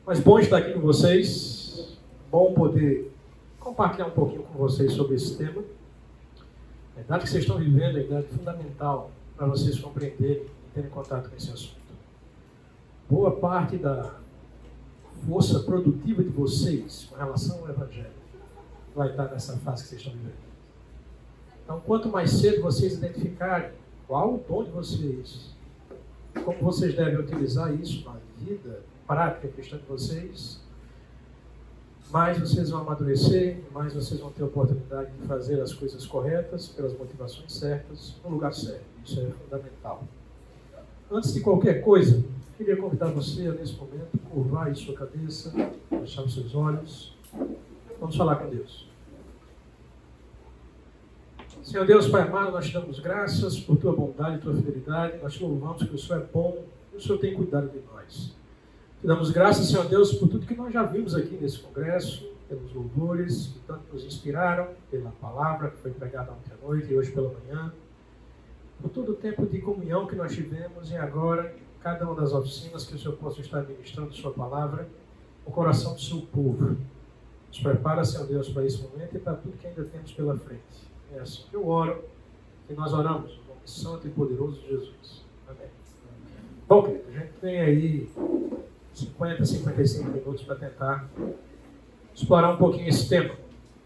Mas bom estar aqui com vocês, bom poder compartilhar um pouquinho com vocês sobre esse tema. A idade que vocês estão vivendo é a idade fundamental para vocês compreenderem e terem contato com esse assunto. Boa parte da força produtiva de vocês com relação ao Evangelho vai estar nessa fase que vocês estão vivendo. Então, quanto mais cedo vocês identificarem qual o dom de vocês, como vocês devem utilizar isso na vida prática cristã de vocês, mais vocês vão amadurecer, mais vocês vão ter a oportunidade de fazer as coisas corretas, pelas motivações certas, no lugar certo. Isso é fundamental. Antes de qualquer coisa, queria convidar você a, nesse momento, curvar aí sua cabeça, fechar os seus olhos. Vamos falar com Deus. Senhor Deus, Pai amado, nós te damos graças por tua bondade e tua fidelidade. Nós te louvamos que o Senhor é bom e o Senhor tem cuidado de nós. Te damos graças, Senhor Deus, por tudo que nós já vimos aqui nesse congresso, pelos louvores que tanto nos inspiraram, pela palavra que foi pregada ontem à noite e hoje pela manhã, por todo o tempo de comunhão que nós tivemos e agora, cada uma das oficinas que o Senhor possa estar ministrando sua palavra no coração do seu povo. Nos prepara, Senhor Deus, para esse momento e para tudo que ainda temos pela frente. É assim que eu oro, que nós oramos, no nome santo e poderoso de Jesus. Amém. Bom, querido, a gente tem aí 50, 55 minutos para tentar explorar um pouquinho esse tema,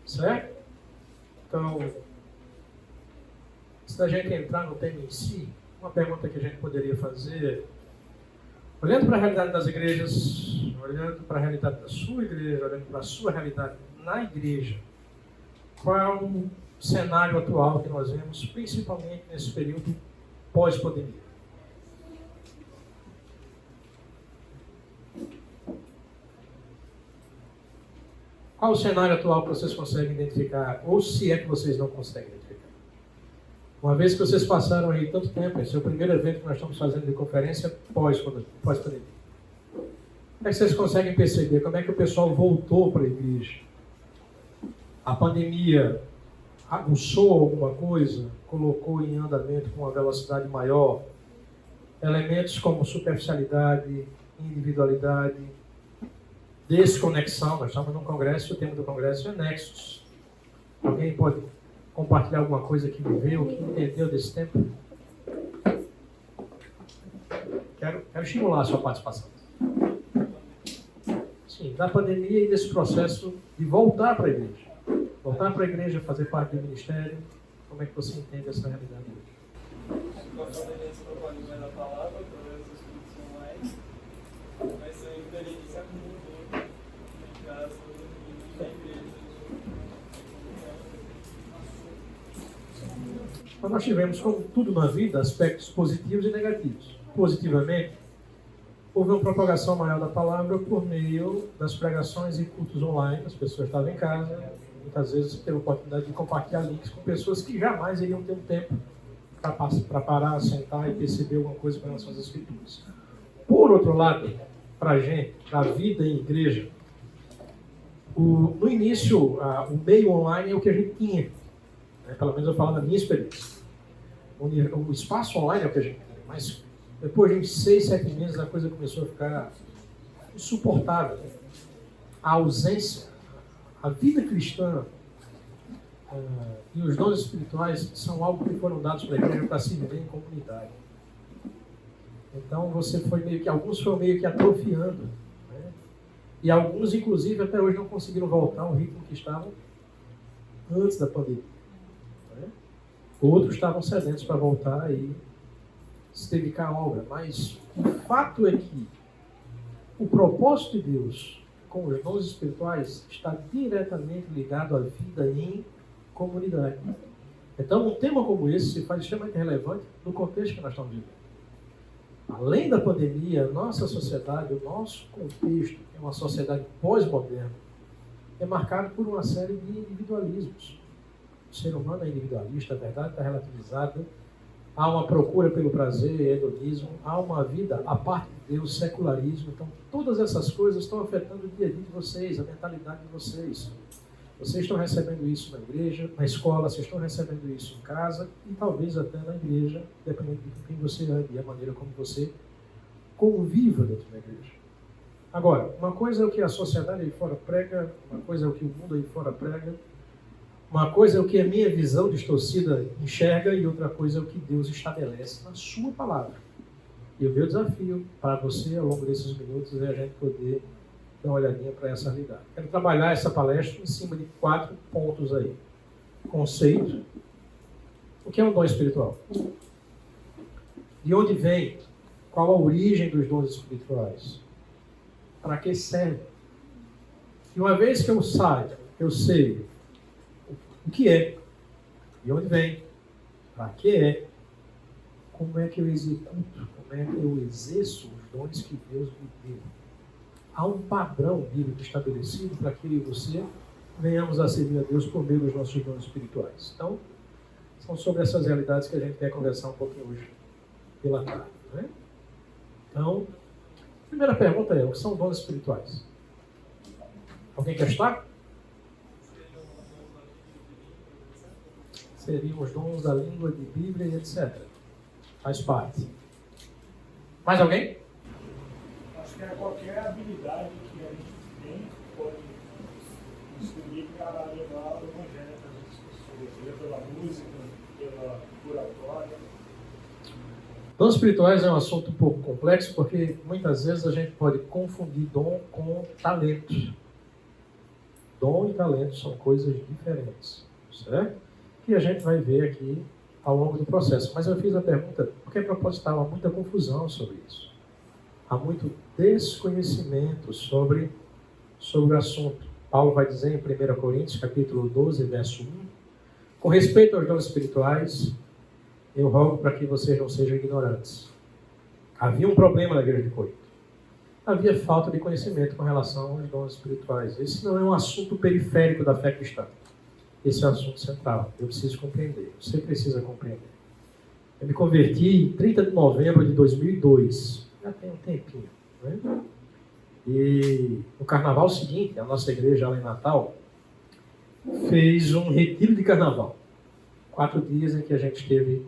certo? Então, antes da gente entrar no tema em si, uma pergunta que a gente poderia fazer, olhando para a realidade das igrejas, olhando para a realidade da sua igreja, olhando para a sua realidade na igreja, qual é o cenário atual que nós vemos, principalmente nesse período pós-pandemia? Qual o cenário atual que vocês conseguem identificar, ou se é que vocês não conseguem identificar? Uma vez que vocês passaram aí tanto tempo, esse é o primeiro evento que nós estamos fazendo de conferência pós-pandemia. Como é que vocês conseguem perceber como é que o pessoal voltou para a igreja? A pandemia aguçou alguma coisa, colocou em andamento com uma velocidade maior elementos como superficialidade, individualidade, desconexão. Nós estamos num congresso, o tema do congresso é nexos. Alguém pode compartilhar alguma coisa que viveu, que entendeu desse tempo? Quero estimular a sua participação. Sim, da pandemia e desse processo de voltar para a igreja. Voltar para a igreja, fazer parte do ministério. Como é que você entende essa realidade hoje? Com a pandemia se propagou mais a palavra, através dos estudos online, mas ainda ele se acumulou em casa e na igreja. Então, nós tivemos, como tudo na vida, aspectos positivos e negativos. Positivamente, houve uma propagação maior da palavra por meio das pregações e cultos online. As pessoas estavam em casa, muitas vezes teve a oportunidade de compartilhar links com pessoas que jamais iriam ter um tempo para parar, sentar e perceber alguma coisa com relação às Escrituras. Por outro lado, para a gente, para a vida em igreja, no início, o meio online é o que a gente tinha. Pelo menos eu falo da minha experiência. O espaço online é o que a gente tem, mas depois de 6, 7 meses a coisa começou a ficar insuportável. A ausência, a vida cristã e os dons espirituais são algo que foram dados para a igreja para se viver em comunidade. Então alguns foram meio que atrofiando, né? E alguns, inclusive, até hoje não conseguiram voltar ao ritmo que estavam antes da pandemia. Outros estavam sedentos para voltar e se dedicar à obra. Mas o fato é que o propósito de Deus com os dons espirituais está diretamente ligado à vida em comunidade. Então, um tema como esse se faz extremamente relevante no contexto que nós estamos vivendo. Além da pandemia, a nossa sociedade, o nosso contexto, que é uma sociedade pós-moderna, é marcado por uma série de individualismos. O ser humano é individualista, a verdade está relativizada, há uma procura pelo prazer, hedonismo, há uma vida à parte de Deus, secularismo. Então, todas essas coisas estão afetando o dia a dia de vocês, a mentalidade de vocês. Vocês estão recebendo isso na igreja, na escola, vocês estão recebendo isso em casa e talvez até na igreja, dependendo de quem você ande e a maneira como você conviva dentro da igreja. Agora, uma coisa é o que a sociedade aí fora prega, uma coisa é o que o mundo aí fora prega, uma coisa é o que a minha visão distorcida enxerga e outra coisa é o que Deus estabelece na sua palavra. E o meu desafio para você ao longo desses minutos é a gente poder dar uma olhadinha para essa realidade. Quero trabalhar essa palestra em cima de 4 pontos aí. Conceito. O que é um dom espiritual? De onde vem? Qual a origem dos dons espirituais? Para que serve? E uma vez que eu saiba, eu sei o que é, de onde vem, para que é, como é que eu executo, como é que eu exerço os dons que Deus me deu. Há um padrão bíblico estabelecido para que eu e você venhamos a servir a Deus por meio dos nossos dons espirituais. Então, são sobre essas realidades que a gente quer conversar um pouquinho hoje pela tarde. Né? Então, a primeira pergunta é, o que são dons espirituais? Alguém quer estar? Seriam os dons da língua, de Bíblia e etc. Faz parte. Mais alguém? Acho que é qualquer habilidade que a gente tem pode instruir para levar o evangelho para as pessoas, seja pela música, pela oratória. Dons espirituais é um assunto um pouco complexo porque muitas vezes a gente pode confundir dom com talento. Dom e talento são coisas diferentes, certo? Que a gente vai ver aqui ao longo do processo. Mas eu fiz a pergunta porque é proposital, há muita confusão sobre isso. Há muito desconhecimento sobre o assunto. Paulo vai dizer em 1 Coríntios, capítulo 12, verso 1, com respeito aos dons espirituais, eu rogo para que vocês não sejam ignorantes. Havia um problema na igreja de Corinto. Havia falta de conhecimento com relação aos dons espirituais. Esse não é um assunto periférico da fé cristã. Esse é o assunto central. Eu preciso compreender. Você precisa compreender. Eu me converti em 30 de novembro de 2002. Já tem um tempinho. Né? E no carnaval seguinte, a nossa igreja lá em Natal fez um retiro de carnaval. 4 dias em que a gente esteve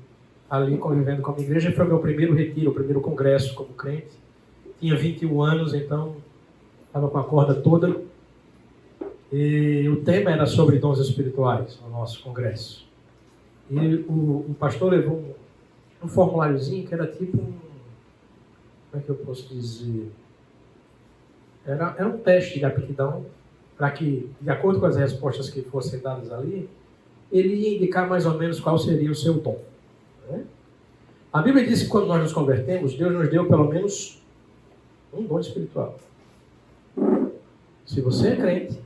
ali convivendo com a minha igreja. Foi o meu primeiro retiro, o primeiro congresso como crente. Tinha 21 anos, então estava com a corda toda. E o tema era sobre dons espirituais no nosso congresso. E o pastor levou um formuláriozinho que era tipo um... Como é que eu posso dizer? Era um teste de aptidão para que, de acordo com as respostas que fossem dadas ali, ele ia indicar mais ou menos qual seria o seu dom. Né? A Bíblia diz que quando nós nos convertemos, Deus nos deu pelo menos um dom espiritual. Se você é crente,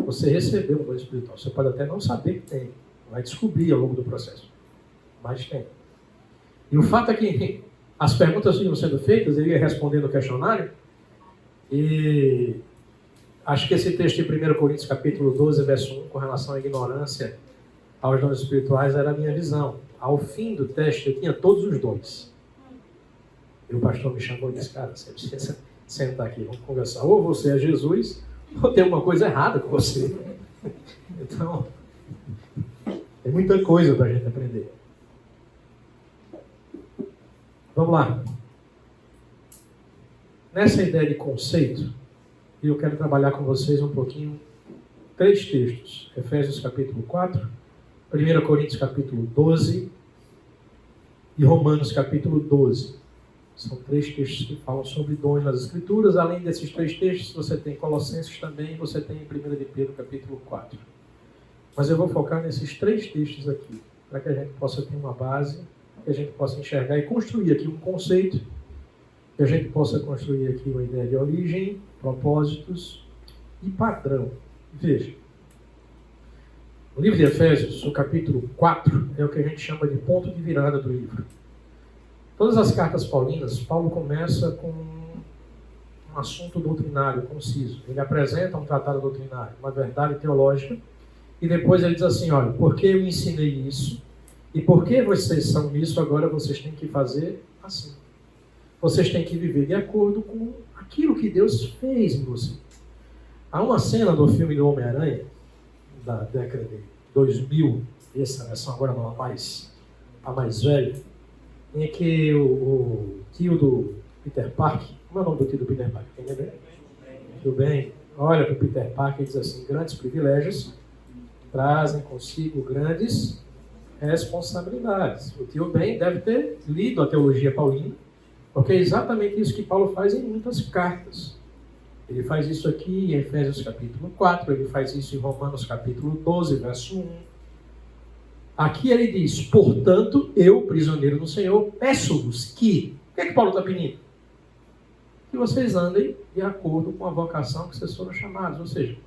você recebeu um dom espiritual. Você pode até não saber que tem. Vai descobrir ao longo do processo. Mas tem. E o fato é que as perguntas iam sendo feitas, ele ia respondendo o questionário. E acho que esse texto de 1 Coríntios, capítulo 12, verso 1, com relação à ignorância aos dons espirituais, era a minha visão. Ao fim do teste, eu tinha todos os dons. E o pastor me chamou e disse, cara, você precisa sentar aqui, vamos conversar. Ou você é Jesus, ou tem alguma coisa errada com você. Então, tem muita coisa para a gente aprender. Vamos lá. Nessa ideia de conceito, eu quero trabalhar com vocês um pouquinho 3 textos. Efésios capítulo 4, 1 Coríntios capítulo 12 e Romanos capítulo 12. São 3 textos que falam sobre dons nas Escrituras. Além desses 3 textos, você tem Colossenses também, e você tem 1 de Pedro capítulo 4. Mas eu vou focar nesses 3 textos aqui, para que a gente possa ter uma base, que a gente possa enxergar e construir aqui um conceito, que a gente possa construir aqui uma ideia de origem, propósitos e padrão. Veja, o livro de Efésios, o capítulo 4, é o que a gente chama de ponto de virada do livro. Todas as cartas paulinas, Paulo começa com um assunto doutrinário conciso. Ele apresenta um tratado doutrinário, uma verdade teológica, e depois ele diz assim, olha, porque eu ensinei isso, e porque vocês são isso, agora vocês têm que fazer assim. Vocês têm que viver de acordo com aquilo que Deus fez em você. Há uma cena do filme do Homem-Aranha, da década de 2000, essa versão agora não, a mais velha, em que o tio do Peter Parker, como é o nome do tio do Peter Parker? Quem lembra? tio Ben olha para o Peter Parker e diz assim: grandes privilégios trazem consigo grandes responsabilidades. O tio Ben deve ter lido a teologia paulina, porque é exatamente isso que Paulo faz em muitas cartas. Ele faz isso aqui em Efésios capítulo 4, ele faz isso em Romanos capítulo 12, verso 1. Aqui ele diz: portanto, eu, prisioneiro no Senhor, peço-vos que... O que é que Paulo está pedindo? Que vocês andem de acordo com a vocação que vocês foram chamados. Ou seja,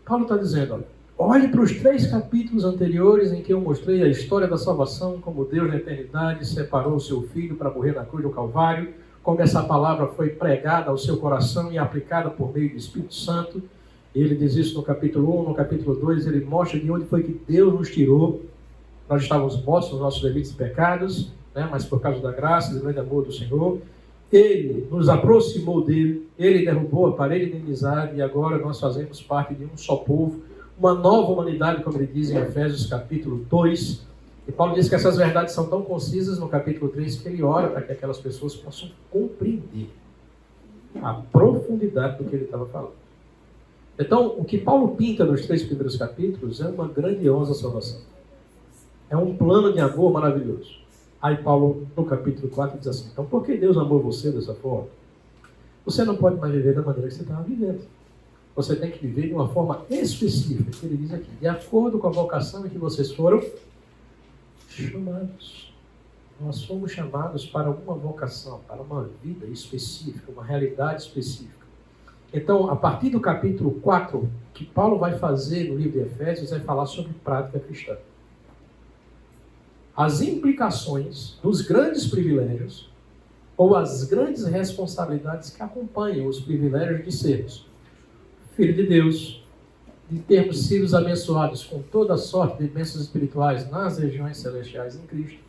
Paulo está dizendo, olhe para os 3 capítulos anteriores em que eu mostrei a história da salvação, como Deus na eternidade separou o seu Filho para morrer na cruz do Calvário, como essa palavra foi pregada ao seu coração e aplicada por meio do Espírito Santo. Ele diz isso no capítulo 1, no capítulo 2, ele mostra de onde foi que Deus nos tirou. Nós estávamos mortos nos nossos delitos e pecados, né? Mas por causa da graça e do grande amor do Senhor, Ele nos aproximou dele, Ele derrubou a parede de inimizade e agora nós fazemos parte de um só povo, uma nova humanidade, como ele diz em Efésios capítulo 2. E Paulo diz que essas verdades são tão concisas no capítulo 3 que ele ora para que aquelas pessoas possam compreender a profundidade do que ele estava falando. Então, o que Paulo pinta nos 3 primeiros capítulos é uma grandiosa salvação. É um plano de amor maravilhoso. Aí Paulo, no capítulo 4, diz assim: então, por que Deus amou você dessa forma? Você não pode mais viver da maneira que você estava vivendo. Você tem que viver de uma forma específica, que ele diz aqui, de acordo com a vocação em que vocês foram chamados. Nós fomos chamados para uma vocação, para uma vida específica, uma realidade específica. Então, a partir do capítulo 4, o que Paulo vai fazer no livro de Efésios é falar sobre prática cristã. As implicações dos grandes privilégios ou as grandes responsabilidades que acompanham os privilégios de sermos filho de Deus, de termos sido abençoados com toda a sorte de bênçãos espirituais nas regiões celestiais em Cristo,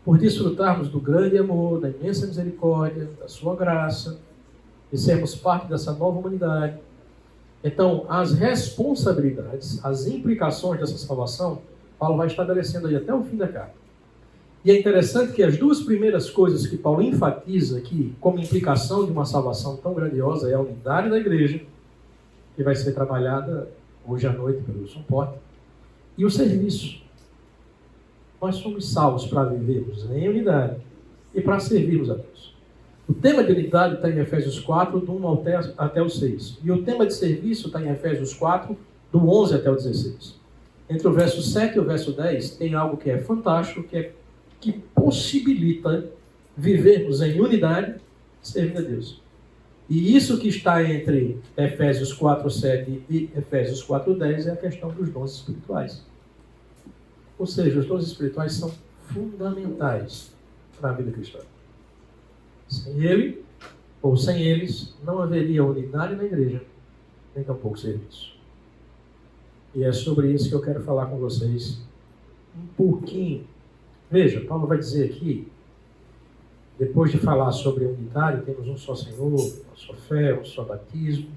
por desfrutarmos do grande amor, da imensa misericórdia, da sua graça, de sermos parte dessa nova humanidade. Então, as responsabilidades, as implicações dessa salvação, Paulo vai estabelecendo aí até o fim da carta. E é interessante que as 2 primeiras coisas que Paulo enfatiza aqui, como implicação de uma salvação tão grandiosa, é a unidade da igreja, que vai ser trabalhada hoje à noite pelo Wilson Porta, e o serviço. Nós somos salvos para vivermos em unidade e para servirmos a Deus. O tema de unidade está em Efésios 4, do 1 até o 6. E o tema de serviço está em Efésios 4, do 11 até o 16. Entre o verso 7 e o verso 10, tem algo que é fantástico, que possibilita vivermos em unidade, servindo a Deus. E isso que está entre Efésios 4, 7 e Efésios 4, 10 é a questão dos dons espirituais. Ou seja, os dons espirituais são fundamentais para a vida cristã. Sem ele, ou sem eles, não haveria unidade na igreja, nem tampouco serviço. E é sobre isso que eu quero falar com vocês um pouquinho. Veja, Paulo vai dizer aqui, depois de falar sobre a unidade, temos um só Senhor, uma só fé, um só batismo.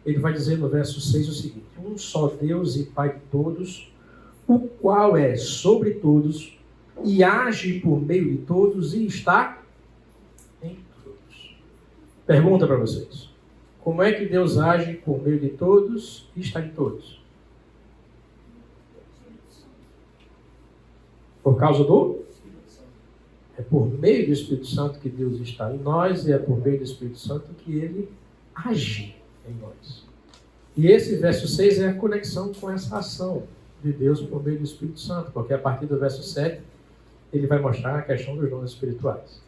Ele vai dizer no verso 6 o seguinte: um só Deus e Pai de todos, o qual é sobre todos e age por meio de todos e está em todos. Pergunta para vocês: como é que Deus age por meio de todos e está em todos? Por causa do? É por meio do Espírito Santo que Deus está em nós e é por meio do Espírito Santo que Ele age em nós. E esse verso 6 é a conexão com essa ação de Deus por meio do Espírito Santo, porque a partir do verso 7 ele vai mostrar a questão dos dons espirituais.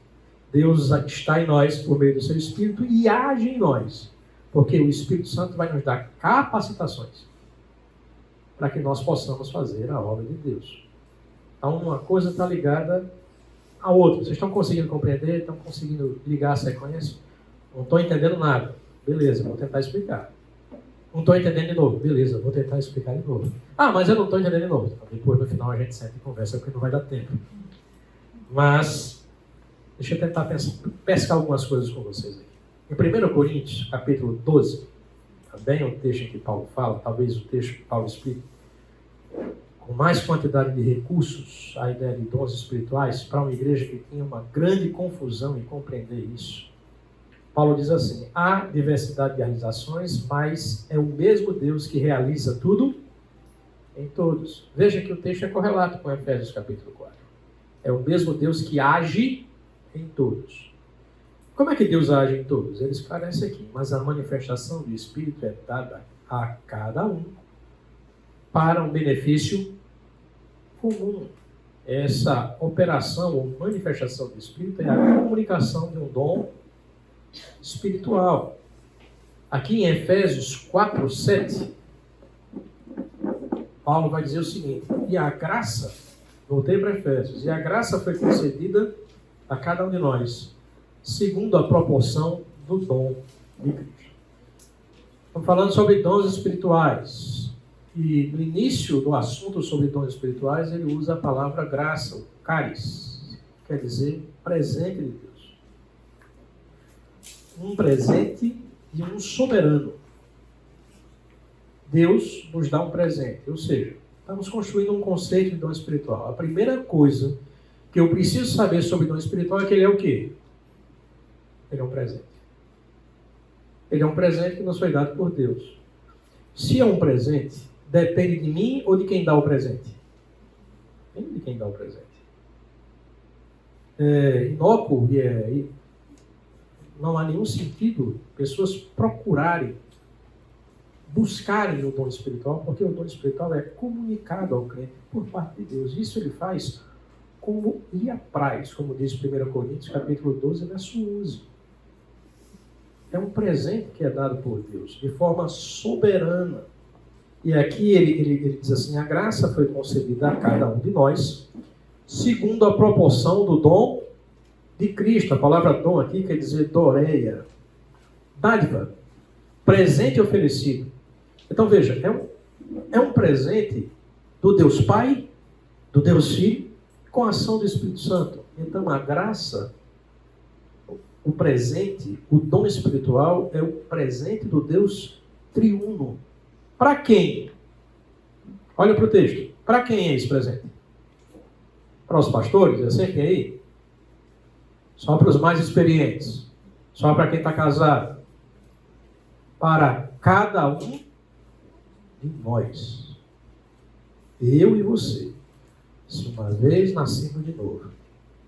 Deus está em nós por meio do seu Espírito e age em nós, porque o Espírito Santo vai nos dar capacitações para que nós possamos fazer a obra de Deus. Então, uma coisa está ligada à outra. Vocês estão conseguindo compreender? Estão conseguindo ligar a sequência? Não estou entendendo nada. Beleza, vou tentar explicar. Não estou entendendo de novo. Beleza, vou tentar explicar de novo. Ah, mas eu não estou entendendo de novo. Então, depois, no final, a gente senta e conversa, porque não vai dar tempo. Mas, deixa eu tentar pescar algumas coisas com vocês aqui. Em 1 Coríntios, capítulo 12, também é um texto em que Paulo fala, talvez o texto que Paulo explique, com mais quantidade de recursos, a ideia de dons espirituais, para uma igreja que tinha uma grande confusão em compreender isso. Paulo diz assim: há diversidade de realizações, mas é o mesmo Deus que realiza tudo em todos. Veja que o texto é correlato com Efésios capítulo 4. É o mesmo Deus que age em todos. Como é que Deus age em todos? Ele esclarece aqui: mas a manifestação do Espírito é dada a cada um para um benefício comum. Essa operação ou manifestação do Espírito é a comunicação de um dom espiritual. Aqui em Efésios 4:7, Paulo vai dizer o seguinte: e a graça, voltei para Efésios, e a graça foi concedida a cada um de nós, segundo a proporção do dom de Cristo. Estamos falando sobre dons espirituais. E no início do assunto sobre dons espirituais, ele usa a palavra graça, o caris, quer dizer presente de Deus. Um presente de um soberano. Deus nos dá um presente, ou seja, estamos construindo um conceito de dom espiritual. A primeira coisa que eu preciso saber sobre dom espiritual é que ele é o quê? Ele é um presente. Ele é um presente que nos foi dado por Deus. Se é um presente, depende de mim ou de quem dá o presente? Depende de quem dá o presente. Inócuo e não há nenhum sentido pessoas procurarem, buscarem o dom espiritual, porque o dom espiritual é comunicado ao crente por parte de Deus. Isso ele faz como lhe apraz, como diz 1 Coríntios, capítulo 12, verso 11. É um presente que é dado por Deus, de forma soberana. E aqui ele diz assim: a graça foi concedida a cada um de nós, segundo a proporção do dom de Cristo. A palavra dom aqui quer dizer doreia, dádiva, presente oferecido. Então veja, é um presente do Deus Pai, do Deus Filho, com a ação do Espírito Santo. Então a graça, o presente, o dom espiritual é o presente do Deus triuno. Para quem? Olha para o texto. Para quem é esse presente? Para os pastores? Acertem aí. Só para os mais experientes. Só para quem está casado. Para cada um de nós. Eu e você. Se uma vez nascemos de novo,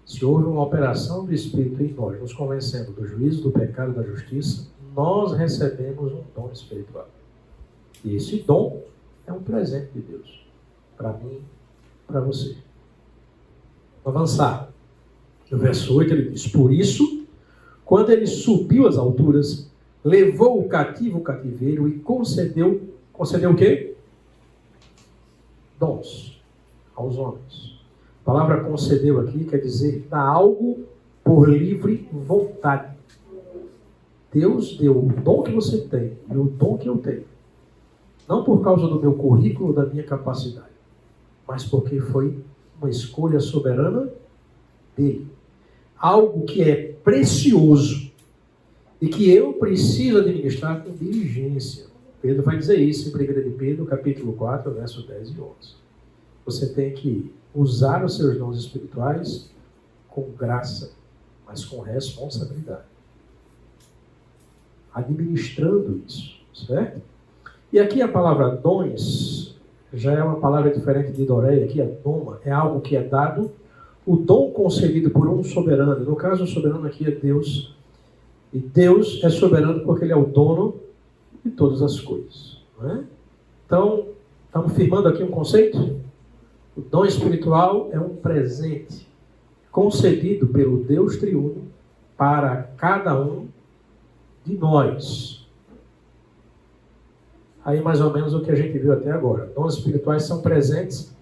se houve uma operação do Espírito em nós, nos convencendo do juízo, do pecado e da justiça, nós recebemos um dom espiritual. E esse dom é um presente de Deus. Para mim, para você. Vamos avançar. No verso 8 ele diz: por isso, quando ele subiu às alturas, levou o cativo o cativeiro e concedeu o quê? Dons aos homens. A palavra concedeu aqui quer dizer dar algo por livre vontade. Deus deu o dom que você tem e o dom que eu tenho. Não por causa do meu currículo ou da minha capacidade, mas porque foi uma escolha soberana dele. Algo que é precioso e que eu preciso administrar com diligência. Pedro vai dizer isso em 1 de Pedro, capítulo 4, verso 10 e 11. Você tem que usar os seus dons espirituais com graça, mas com responsabilidade. Administrando isso, certo? E aqui a palavra dons já é uma palavra diferente de doreia. Aqui é doma, é algo que é dado, o dom concedido por um soberano. No caso, o soberano aqui é Deus. E Deus é soberano porque ele é o dono de todas as coisas. Não é? Então, estamos firmando aqui um conceito? O dom espiritual é um presente concedido pelo Deus triuno para cada um de nós. Aí mais ou menos o que a gente viu até agora. Dons espirituais são presentes,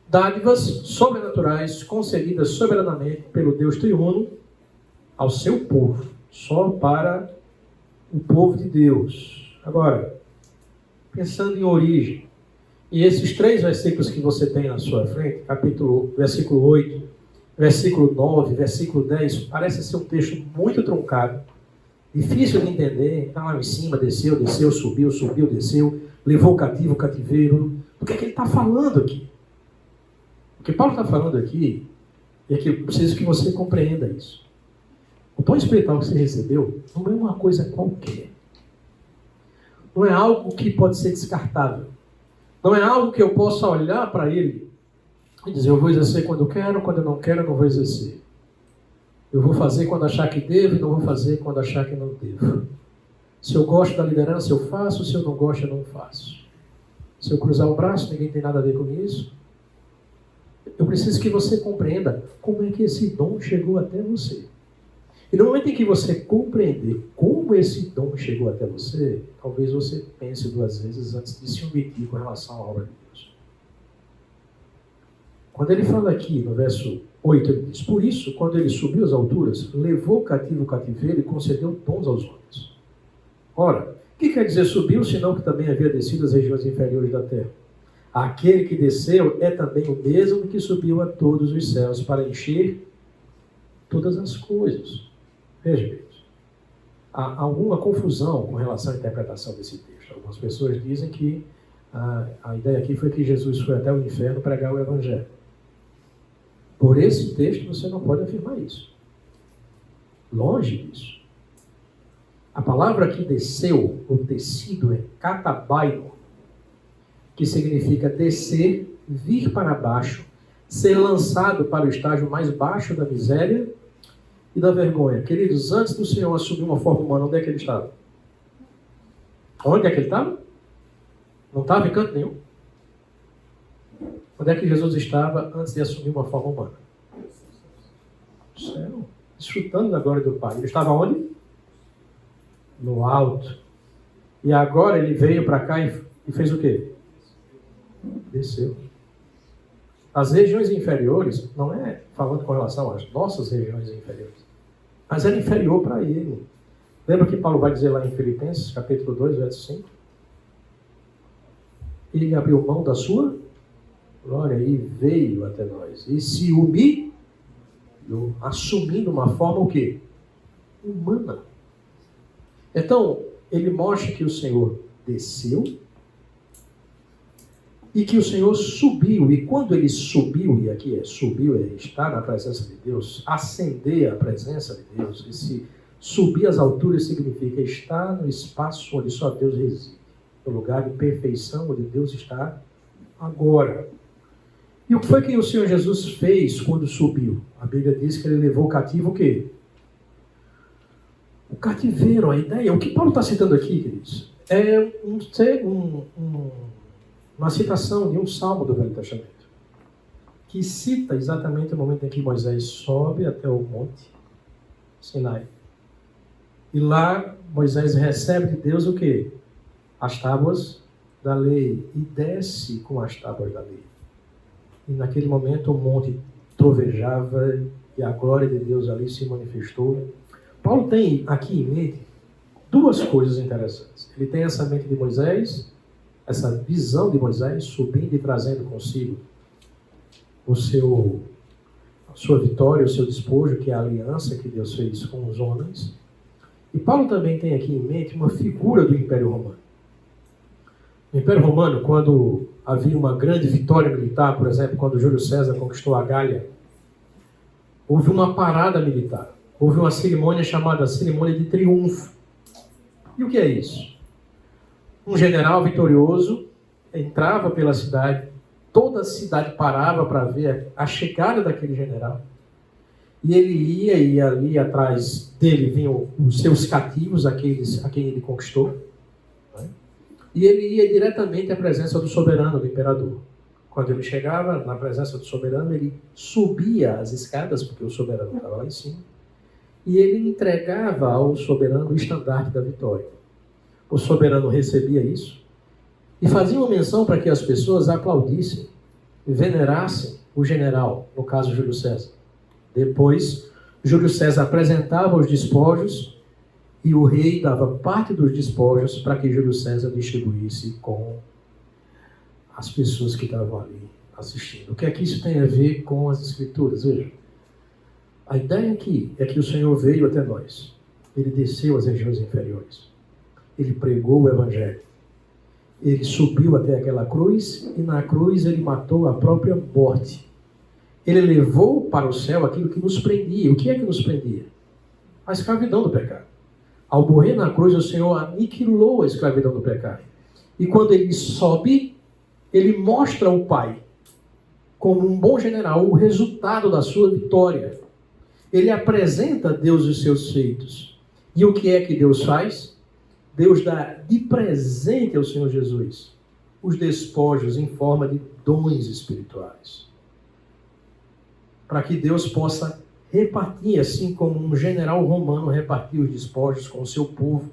dádivas sobrenaturais concedidas soberanamente pelo Deus triuno ao seu povo, só para o povo de Deus. Agora, pensando em origem, e esses 3 versículos que você tem na sua frente, versículo 8, versículo 9, versículo 10, parece ser um texto muito truncado, difícil de entender. Está lá em cima, desceu, subiu, desceu, levou o cativo, o cativeiro. O que é que ele está falando aqui? O que Paulo está falando aqui é que eu preciso que você compreenda isso. O dom espiritual que você recebeu não é uma coisa qualquer. Não é algo que pode ser descartável. Não é algo que eu possa olhar para ele e dizer, eu vou exercer quando eu quero, quando eu não quero, eu não vou exercer. Eu vou fazer quando achar que devo e não vou fazer quando achar que não devo. Se eu gosto da liderança, eu faço. Se eu não gosto, eu não faço. Se eu cruzar o braço, ninguém tem nada a ver com isso. Eu preciso que você compreenda como é que esse dom chegou até você. E no momento em que você compreender como esse dom chegou até você, talvez você pense duas vezes antes de se omitir com relação à obra de Deus. Quando ele fala aqui no verso 8, ele diz, por isso, quando ele subiu às alturas, levou cativo o cativeiro e concedeu dons aos homens. Ora, o que quer dizer subiu, senão que também havia descido às regiões inferiores da terra? Aquele que desceu é também o mesmo que subiu a todos os céus para encher todas as coisas. Veja, queridos, há alguma confusão com relação à interpretação desse texto. Algumas pessoas dizem que a ideia aqui foi que Jesus foi até o inferno pregar o Evangelho. Por esse texto você não pode afirmar isso. Longe disso. A palavra aqui desceu, ou descido, é katabaino, que significa descer, vir para baixo, ser lançado para o estágio mais baixo da miséria e da vergonha. Queridos, antes do Senhor assumir uma forma humana, onde é que ele estava? Onde é que ele estava? Não estava em canto nenhum. Onde é que Jesus estava antes de assumir uma forma humana? No céu. Desfrutando da glória do Pai. Ele estava onde? No alto. E agora ele veio para cá e fez o quê? Desceu. As regiões inferiores, não é falando com relação às nossas regiões inferiores, mas era inferior para ele. Lembra que Paulo vai dizer lá em Filipenses, capítulo 2, verso 5? Ele abriu mão da sua glória e veio até nós. E se humilhou, assumindo uma forma o quê? Humana. Então, ele mostra que o Senhor desceu e que o Senhor subiu. E quando ele subiu, e aqui subiu, é estar na presença de Deus, ascender à presença de Deus. Esse subir às alturas significa estar no espaço onde só Deus reside, no lugar de perfeição onde Deus está agora. E o que foi que o Senhor Jesus fez quando subiu? A Bíblia diz que ele levou cativo o quê? O cativeiro, a ideia. O que Paulo está citando aqui, queridos, é uma citação de um salmo do Velho Testamento, que cita exatamente o momento em que Moisés sobe até o monte Sinai. E lá Moisés recebe de Deus o quê? As tábuas da lei. E desce com as tábuas da lei. E naquele momento o monte trovejava e a glória de Deus ali se manifestou. Paulo tem aqui em mente duas coisas interessantes. Ele tem essa mente de Moisés, essa visão de Moisés subindo e trazendo consigo a sua vitória, o seu despojo, que é a aliança que Deus fez com os homens. E Paulo também tem aqui em mente uma figura do Império Romano. No Império Romano, quando havia uma grande vitória militar, por exemplo, quando Júlio César conquistou a Gália, houve uma parada militar. Houve uma cerimônia chamada cerimônia de triunfo. E o que é isso? Um general vitorioso entrava pela cidade, toda a cidade parava para ver a chegada daquele general. E ele ia, e ali atrás dele vinham os seus cativos, aqueles a quem ele conquistou. Né? E ele ia diretamente à presença do soberano, do imperador. Quando ele chegava na presença do soberano, ele subia as escadas, porque o soberano estava lá em cima, e ele entregava ao soberano o estandarte da vitória. O soberano recebia isso e fazia uma menção para que as pessoas aplaudissem e venerassem o general, no caso Júlio César. Depois, Júlio César apresentava os despojos e o rei dava parte dos despojos para que Júlio César distribuísse com as pessoas que estavam ali assistindo. O que é que isso tem a ver com as Escrituras? Veja, a ideia aqui é que o Senhor veio até nós. Ele desceu às regiões inferiores. Ele pregou o Evangelho. Ele subiu até aquela cruz e na cruz ele matou a própria morte. Ele levou para o céu aquilo que nos prendia. O que é que nos prendia? a escravidão do pecado. Ao morrer na cruz, o Senhor aniquilou a escravidão do pecado. E quando ele sobe, ele mostra ao Pai, como um bom general, o resultado da sua vitória. Ele apresenta a Deus os seus feitos. E o que é que Deus faz? Deus dá de presente ao Senhor Jesus os despojos em forma de dons espirituais. Para que Deus possa repartir, assim como um general romano repartiu os despojos com o seu povo.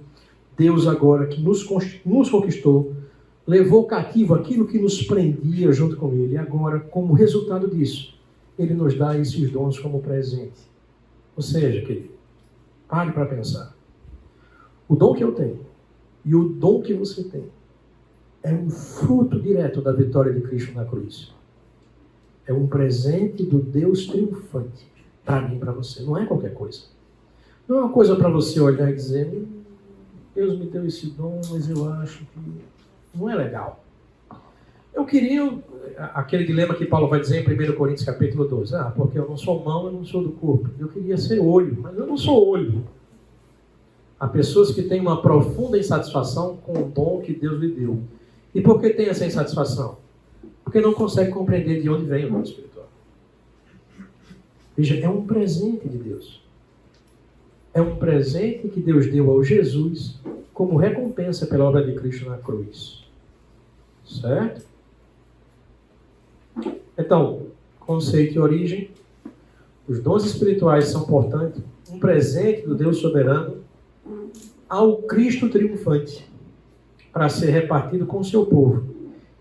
Deus agora que nos conquistou, levou cativo aquilo que nos prendia junto com Ele. E agora, como resultado disso, Ele nos dá esses dons como presente. Ou seja, querido, pare para pensar. O dom que eu tenho e o dom que você tem é um fruto direto da vitória de Cristo na cruz. É um presente do Deus triunfante para mim e para você. Não é qualquer coisa. Não é uma coisa para você olhar e dizer: Deus me deu esse dom, mas eu acho que não é legal. Eu queria aquele dilema que Paulo vai dizer em 1 Coríntios capítulo 12. Porque eu não sou mão, eu não sou do corpo. Eu queria ser olho, mas eu não sou olho. Há pessoas que têm uma profunda insatisfação com o dom que Deus lhe deu. E por que tem essa insatisfação? Porque não consegue compreender de onde vem o dom espiritual. Veja, é um presente de Deus. É um presente que Deus deu ao Jesus como recompensa pela obra de Cristo na cruz. Certo? Então, conceito e origem. Os dons espirituais são, portanto, um presente do Deus soberano ao Cristo triunfante, para ser repartido com o seu povo.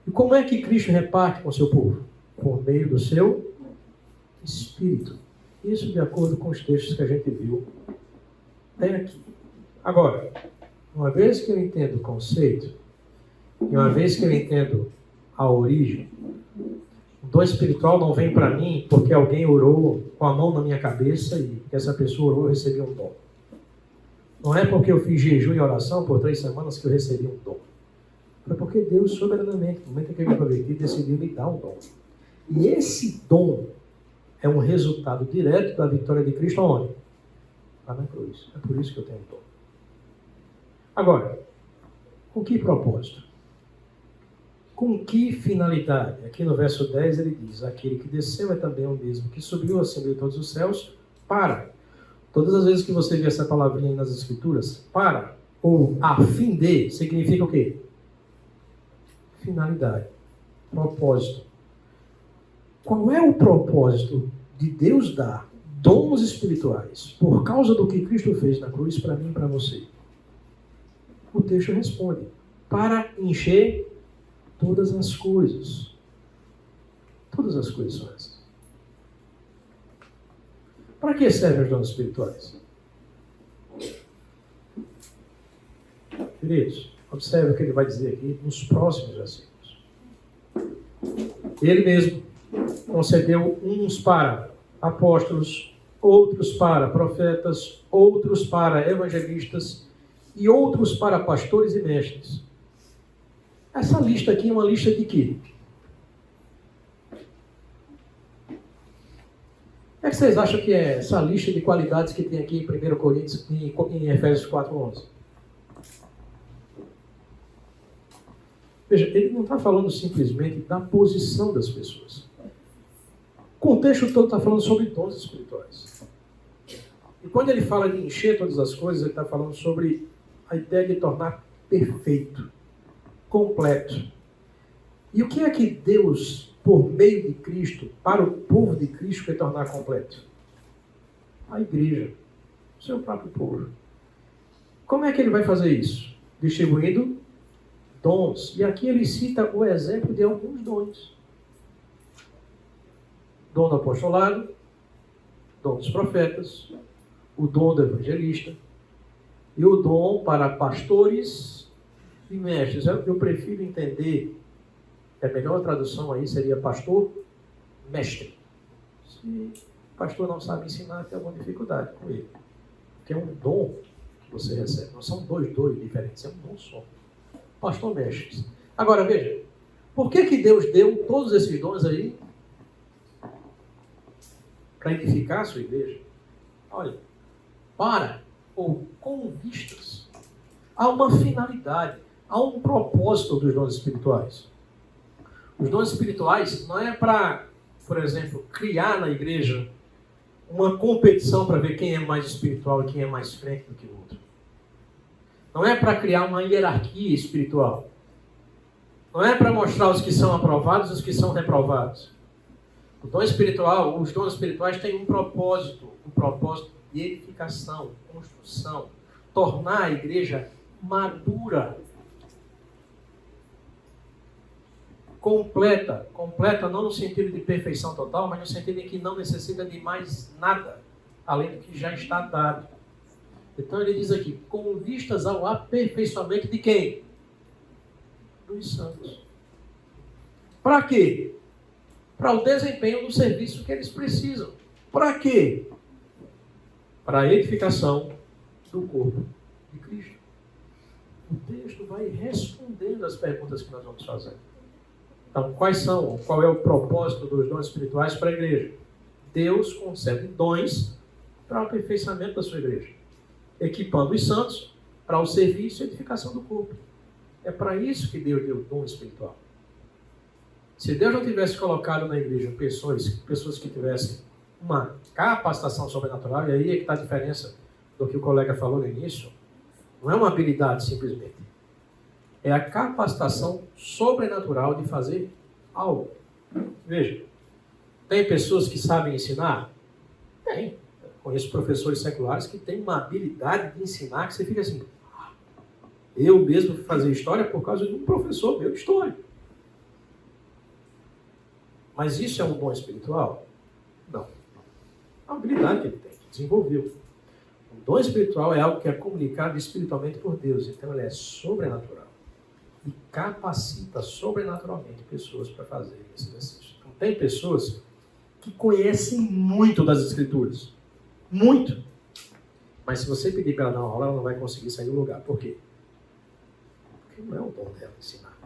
E como é que Cristo reparte com o seu povo? Por meio do seu Espírito. Isso de acordo com os textos que a gente viu até aqui. Agora, uma vez que eu entendo o conceito, e uma vez que eu entendo a origem, o dom espiritual não vem para mim porque alguém orou com a mão na minha cabeça e que essa pessoa orou e recebeu um dom. Não é porque eu fiz jejum e oração por 3 semanas que eu recebi um dom. Foi porque Deus, soberanamente, no momento em que eu me converti, decidiu me dar um dom. E esse dom é um resultado direto da vitória de Cristo aonde? Lá na cruz. É por isso que eu tenho um dom. Agora, com que propósito? Com que finalidade? Aqui no verso 10 ele diz: aquele que desceu é também o mesmo que subiu acima de todos os céus para. Todas as vezes que você vê essa palavrinha aí nas Escrituras, para, ou a fim de, significa o quê? Finalidade, propósito. Qual é o propósito de Deus dar dons espirituais por causa do que Cristo fez na cruz para mim e para você? O texto responde: para encher todas as coisas. Todas as coisas são essas. Para que servem os dons espirituais? Queridos, observe o que ele vai dizer aqui nos próximos versículos. Ele mesmo concedeu uns para apóstolos, outros para profetas, outros para evangelistas e outros para pastores e mestres. Essa lista aqui é uma lista de quê? O que vocês acham que é essa lista de qualidades que tem aqui em 1 Coríntios, em Efésios 4:11? Veja, ele não está falando simplesmente da posição das pessoas. O contexto todo está falando sobre dons espirituais. E quando ele fala de encher todas as coisas, ele está falando sobre a ideia de tornar perfeito, completo. E o que é que Deus, por meio de Cristo, para o povo de Cristo, quer tornar completo? A igreja, o seu próprio povo. Como é que ele vai fazer isso? Distribuindo dons. E aqui ele cita o exemplo de alguns dons. Dom do apostolado, dom dos profetas, o dom do evangelista e o dom para pastores e mestres. Eu prefiro entender, a melhor tradução aí seria pastor, mestre. Se o pastor não sabe ensinar, tem alguma dificuldade com ele. Porque é um dom que você recebe. Não são dois diferentes, é um dom só. Pastor, mestre. Agora veja, por que Deus deu todos esses dons aí? Para edificar a sua igreja? Olha, para ou com vistas a uma finalidade, a um propósito dos dons espirituais. Os dons espirituais não é para, por exemplo, criar na igreja uma competição para ver quem é mais espiritual e quem é mais crente do que o outro. Não é para criar uma hierarquia espiritual. Não é para mostrar os que são aprovados e os que são reprovados. O dom espiritual, os dons espirituais têm um propósito de edificação, construção, tornar a igreja madura, completa não no sentido de perfeição total, mas no sentido em que não necessita de mais nada, além do que já está dado. Então ele diz aqui, com vistas ao aperfeiçoamento de quem? Dos santos. Para quê? Para o desempenho do serviço que eles precisam. Para quê? Para a edificação do corpo de Cristo. O texto vai respondendo as perguntas que nós vamos fazer. Então, qual é o propósito dos dons espirituais para a igreja? Deus concede dons para o aperfeiçoamento da sua igreja, equipando os santos para o serviço e edificação do corpo. É para isso que Deus deu dom espiritual. Se Deus não tivesse colocado na igreja pessoas que tivessem uma capacitação sobrenatural, e aí é que está a diferença do que o colega falou no início, não é uma habilidade simplesmente. É a capacitação sobrenatural de fazer algo. Veja, tem pessoas que sabem ensinar? Tem. Conheço professores seculares que têm uma habilidade de ensinar que você fica assim. Eu mesmo fui fazer história por causa de um professor meu de história. Mas isso é um dom espiritual? Não. É uma habilidade que ele tem, que desenvolveu. O dom espiritual é algo que é comunicado espiritualmente por Deus. Então ele é sobrenatural. E capacita sobrenaturalmente pessoas para fazer esse exercício. Então, tem pessoas que conhecem muito das Escrituras. Muito. Mas se você pedir para ela dar uma aula, ela não vai conseguir sair do lugar. Por quê? Porque não é o dom dela ensinar.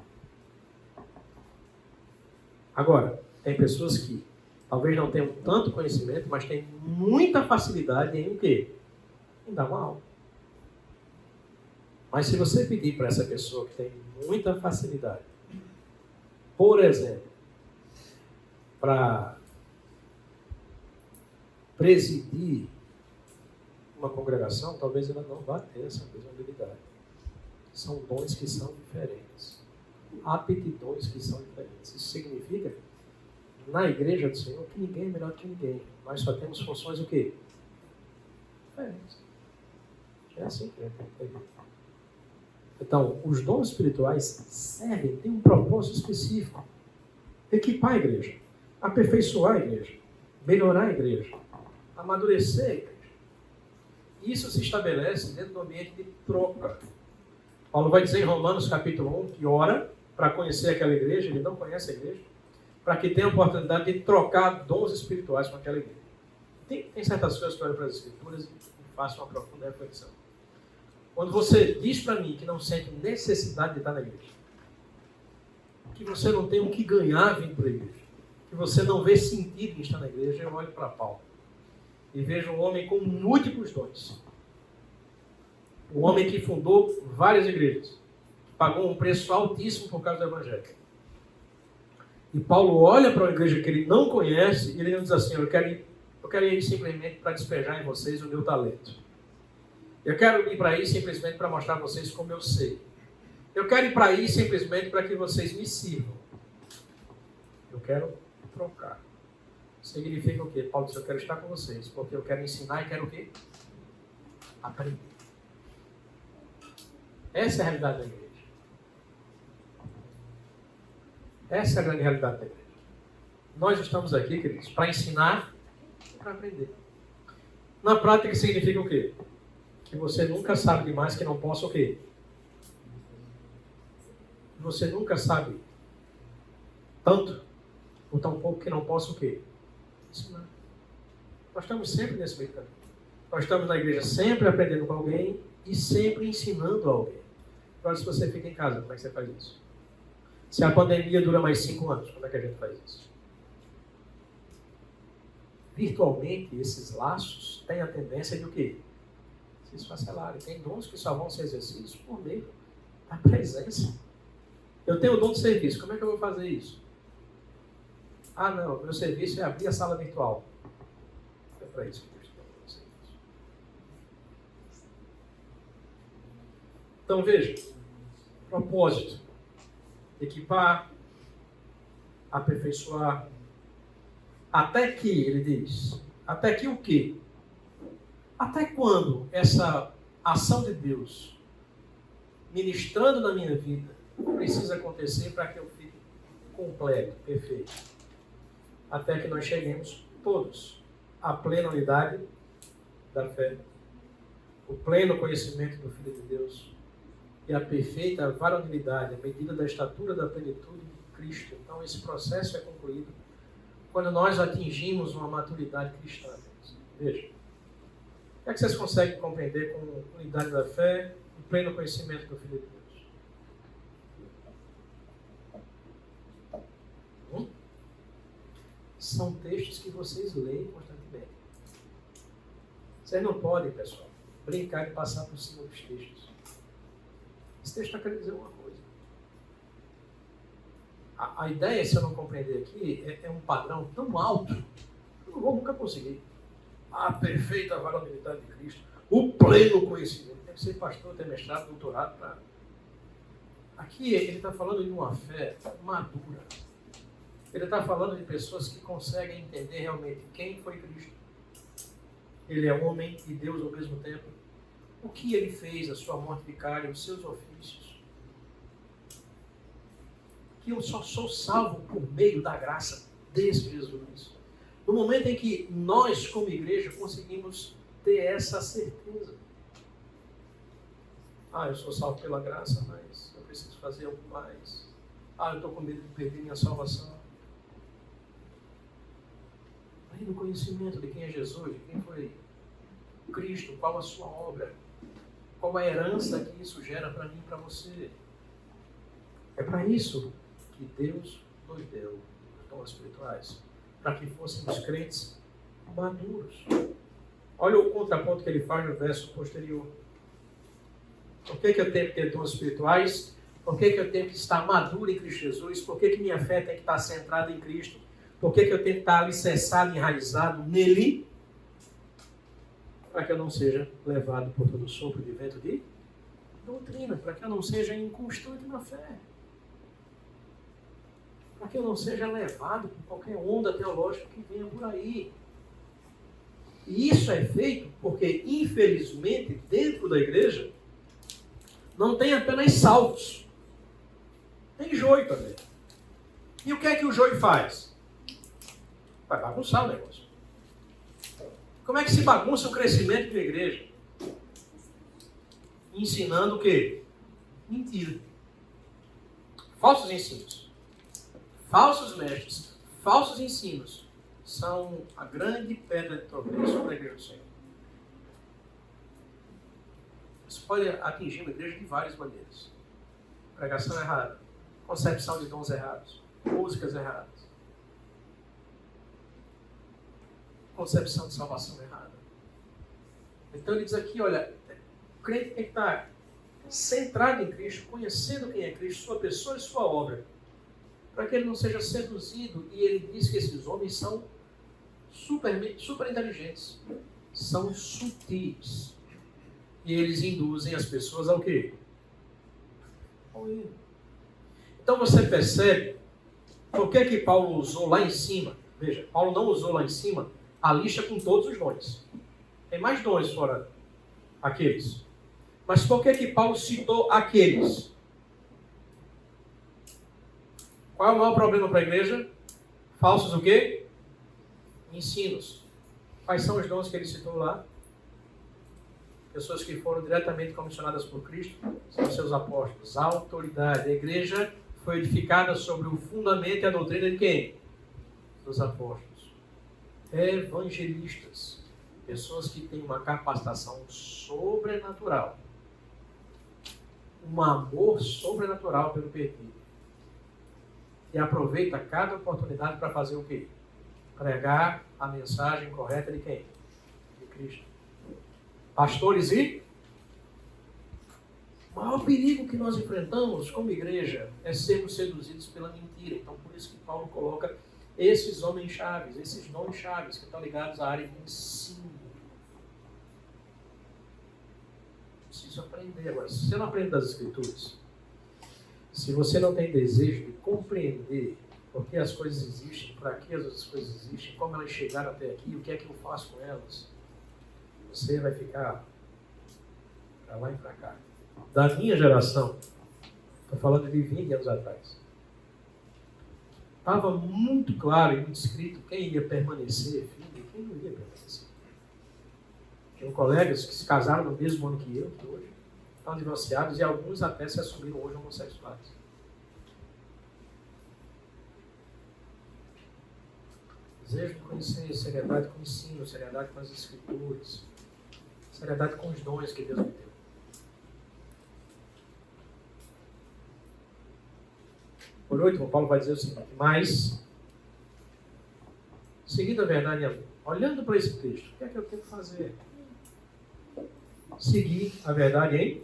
Agora, tem pessoas que talvez não tenham tanto conhecimento, mas têm muita facilidade em o quê? Em dar uma aula. Mas se você pedir para essa pessoa que tem muita facilidade, por exemplo, para presidir uma congregação, talvez ela não vá ter essa mesma habilidade. São dons que são diferentes. Aptidões que são diferentes. Isso significa, na igreja do Senhor, que ninguém é melhor que ninguém. Nós só temos funções o quê? Diferentes. É assim que é. Então, os dons espirituais servem, têm um propósito específico. Equipar a igreja, aperfeiçoar a igreja, melhorar a igreja, amadurecer a igreja. Isso se estabelece dentro do ambiente de troca. Paulo vai dizer em Romanos capítulo 1 que ora para conhecer aquela igreja, ele não conhece a igreja, para que tenha a oportunidade de trocar dons espirituais com aquela igreja. Tem certas coisas que eu olho para as Escrituras e faço uma profunda reflexão. Quando você diz para mim que não sente necessidade de estar na igreja, que você não tem o que ganhar vindo para a igreja, que você não vê sentido em estar na igreja, eu olho para Paulo e vejo um homem com múltiplos dons. Um homem que fundou várias igrejas, pagou um preço altíssimo por causa do Evangelho. E Paulo olha para uma igreja que ele não conhece e ele diz assim, eu quero ir simplesmente para despejar em vocês o meu talento. Eu quero ir para aí simplesmente para mostrar a vocês como eu sei. Eu quero ir para aí simplesmente para que vocês me sirvam. Eu quero trocar. Significa o quê? Paulo disse, eu quero estar com vocês, porque eu quero ensinar e quero o quê? Aprender. Essa é a realidade da igreja. Essa é a grande realidade da igreja. Nós estamos aqui, queridos, para ensinar e para aprender. Na prática significa o quê? Que você nunca sabe demais que não possa o quê? Você nunca sabe tanto ou tão pouco que não possa o quê? Ensinar. Nós estamos sempre nesse meio caminho. Nós estamos na igreja sempre aprendendo com alguém e sempre ensinando a alguém. Agora, se você fica em casa, como é que você faz isso? Se a pandemia dura mais 5 anos, como é que a gente faz isso? Virtualmente, esses laços têm a tendência de o quê? se esfacelarem. Tem dons que só vão ser exercidos por meio da presença. Eu tenho o dom de serviço. Como é que eu vou fazer isso? Ah, não. Meu serviço é abrir a sala virtual. É para isso que Deus tem o serviço. Então, veja. Propósito. Equipar. Aperfeiçoar. Até que, ele diz. Até que o quê? Até quando essa ação de Deus ministrando na minha vida precisa acontecer para que eu fique completo, perfeito? Até que nós cheguemos todos à plena unidade da fé, o pleno conhecimento do Filho de Deus e a perfeita varonilidade, a medida da estatura da plenitude de Cristo. Então esse processo é concluído quando nós atingimos uma maturidade cristã. Veja. O que é que vocês conseguem compreender com a unidade da fé e pleno conhecimento do Filho de Deus? São textos que vocês leem constantemente. Vocês não podem, pessoal, brincar e passar por cima dos textos. Esse texto está querendo dizer uma coisa. A ideia, se eu não compreender aqui, é um padrão tão alto que eu não vou nunca conseguir. A perfeita varonilidade de Cristo, o pleno conhecimento. Tem que ser pastor, ter mestrado, doutorado. Aqui ele está falando de uma fé madura. Ele está falando de pessoas que conseguem entender realmente quem foi Cristo. Ele é homem e Deus ao mesmo tempo. O que ele fez, a sua morte vicária, os seus ofícios. Que eu só sou salvo por meio da graça desse Jesus. No momento em que nós, como igreja, conseguimos ter essa certeza. Ah, eu sou salvo pela graça, mas eu preciso fazer algo mais. Ah, eu estou com medo de perder minha salvação. Aí no conhecimento de quem é Jesus, de quem foi Cristo, qual a sua obra, qual a herança que isso gera para mim e para você. É para isso que Deus nos deu os dons espirituais, para que fôssemos crentes maduros. Olha o contraponto que ele faz no verso posterior. Por que eu tenho que ter dons espirituais? Por que eu tenho que estar maduro em Cristo Jesus? Por que minha fé tem que estar centrada em Cristo? Por que eu tenho que estar alicerçado, enraizado nele? Para que eu não seja levado por todo sopro de vento de doutrina. Para que eu não seja inconstante na fé. Para que eu não seja levado por qualquer onda teológica que venha por aí. E isso é feito porque, infelizmente, dentro da igreja, não tem apenas salvos. Tem joio também. E o que é que o joio faz? Vai bagunçar o negócio. Como é que se bagunça o crescimento da igreja? Ensinando o quê? Mentira. Falsos ensinos. Falsos mestres. Falsos ensinos são a grande pedra de tropeço para a igreja do Senhor. Isso pode atingir uma igreja de várias maneiras. Pregação errada, concepção de dons errados, músicas erradas, concepção de salvação errada. Então ele diz aqui, olha, o crente tem que estar centrado em Cristo, conhecendo quem é Cristo, sua pessoa e sua obra, para que ele não seja seduzido. E ele diz que esses homens são super inteligentes, são sutis. E eles induzem as pessoas ao quê? Ao erro. Então você percebe por que Paulo usou lá em cima. Veja, Paulo não usou lá em cima a lista com todos os dons. Tem mais dons fora aqueles. Mas por que Paulo citou aqueles? Qual é o maior problema para a igreja? Falsos o quê? Ensinos. Quais são os dons que ele citou lá? Pessoas que foram diretamente comissionadas por Cristo, são seus apóstolos. A autoridade. A igreja foi edificada sobre o fundamento e a doutrina de quem? Dos apóstolos. Evangelistas. Pessoas que têm uma capacitação sobrenatural. Um amor sobrenatural pelo perdido. E aproveita cada oportunidade para fazer o quê? Pregar a mensagem correta de quem? De Cristo. Pastores e... O maior perigo que nós enfrentamos como igreja é sermos seduzidos pela mentira. Então, por isso que Paulo coloca esses homens chaves, esses nomes chaves que estão ligados à área de ensino. Preciso aprender. Agora, se você não aprende das Escrituras, se você não tem desejo de compreender por que as coisas existem, para que as coisas existem, como elas chegaram até aqui, o que é que eu faço com elas, você vai ficar para lá e para cá. Da minha geração, estou falando de 20 anos atrás, estava muito claro e muito escrito quem ia permanecer firme e quem não ia permanecer. Tenho colegas que se casaram no mesmo ano que eu, que hoje estão divorciados, e alguns até se assumiram hoje homossexuais. Desejo de conhecer, seriedade com o ensino, seriedade com as Escrituras, seriedade com os dons que Deus me deu. Por último, Paulo vai dizer o seguinte: mas, seguindo a verdade em amor, olhando para esse texto, o que é que eu tenho que fazer? Seguir a verdade em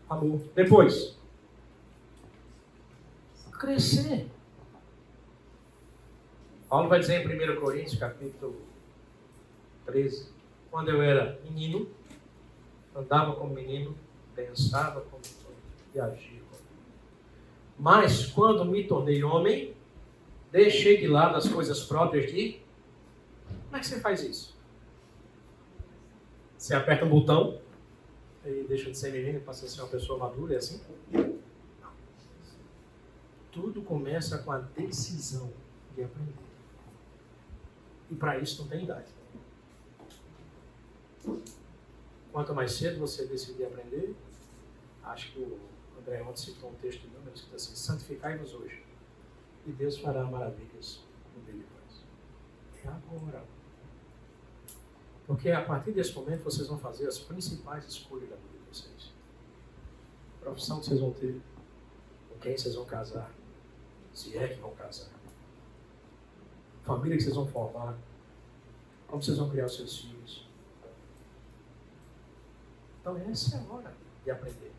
amor. Depois, crescer. Paulo vai dizer em 1 Coríntios, capítulo 13, quando eu era menino, andava como menino, pensava como menino e agia como menino. Mas quando me tornei homem, deixei de lado as coisas próprias de... Como é que você faz isso? Você aperta um botão e deixa de ser menino e passa a ser uma pessoa madura, é assim? Não. Tudo começa com a decisão de aprender. E para isso não tem idade. Quanto mais cedo você decidir aprender, acho que o André ontem citou um texto de Números que diz assim: santificai-vos hoje, e Deus fará maravilhas no meio de vós. É agora. Porque a partir desse momento vocês vão fazer as principais escolhas da vida de vocês. A profissão que vocês vão ter, com quem vocês vão casar, se é que vão casar. Família que vocês vão formar, como vocês vão criar os seus filhos. Então essa é a hora de aprender.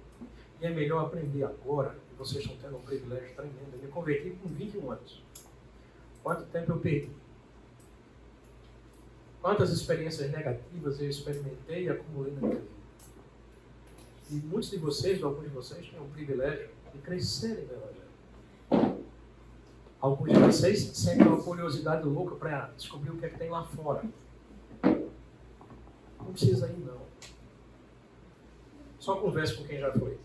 E é melhor aprender agora, e vocês estão tendo um privilégio tremendo. Eu me converti com 21 anos. Quanto tempo eu perdi? Quantas experiências negativas eu experimentei e acumulei na minha vida? E muitos de vocês, ou alguns de vocês, têm o privilégio de crescerem no Evangelho. Alguns de vocês sentem uma curiosidade louca para descobrir o que é que tem lá fora. Não precisa ir, não. Só converse com quem já foi.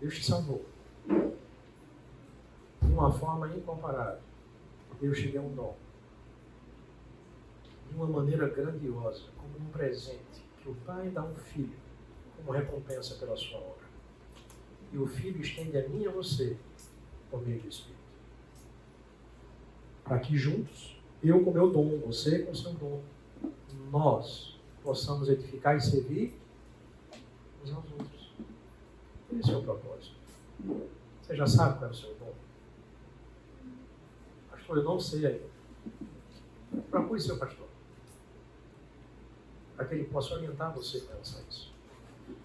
Deus te salvou. De uma forma incomparável. Deus te deu um dom. De uma maneira grandiosa, como um presente que o Pai dá a um filho, como recompensa pela sua obra. E o Filho estende a mim e a você por meio do Espírito. Para que juntos, eu com meu dom, você com seu dom, nós possamos edificar e servir uns aos outros. Esse é o propósito. Você já sabe qual é o seu dom? Pastor, eu não sei ainda. Procure seu pastor, para que ele possa orientar você com relação a isso.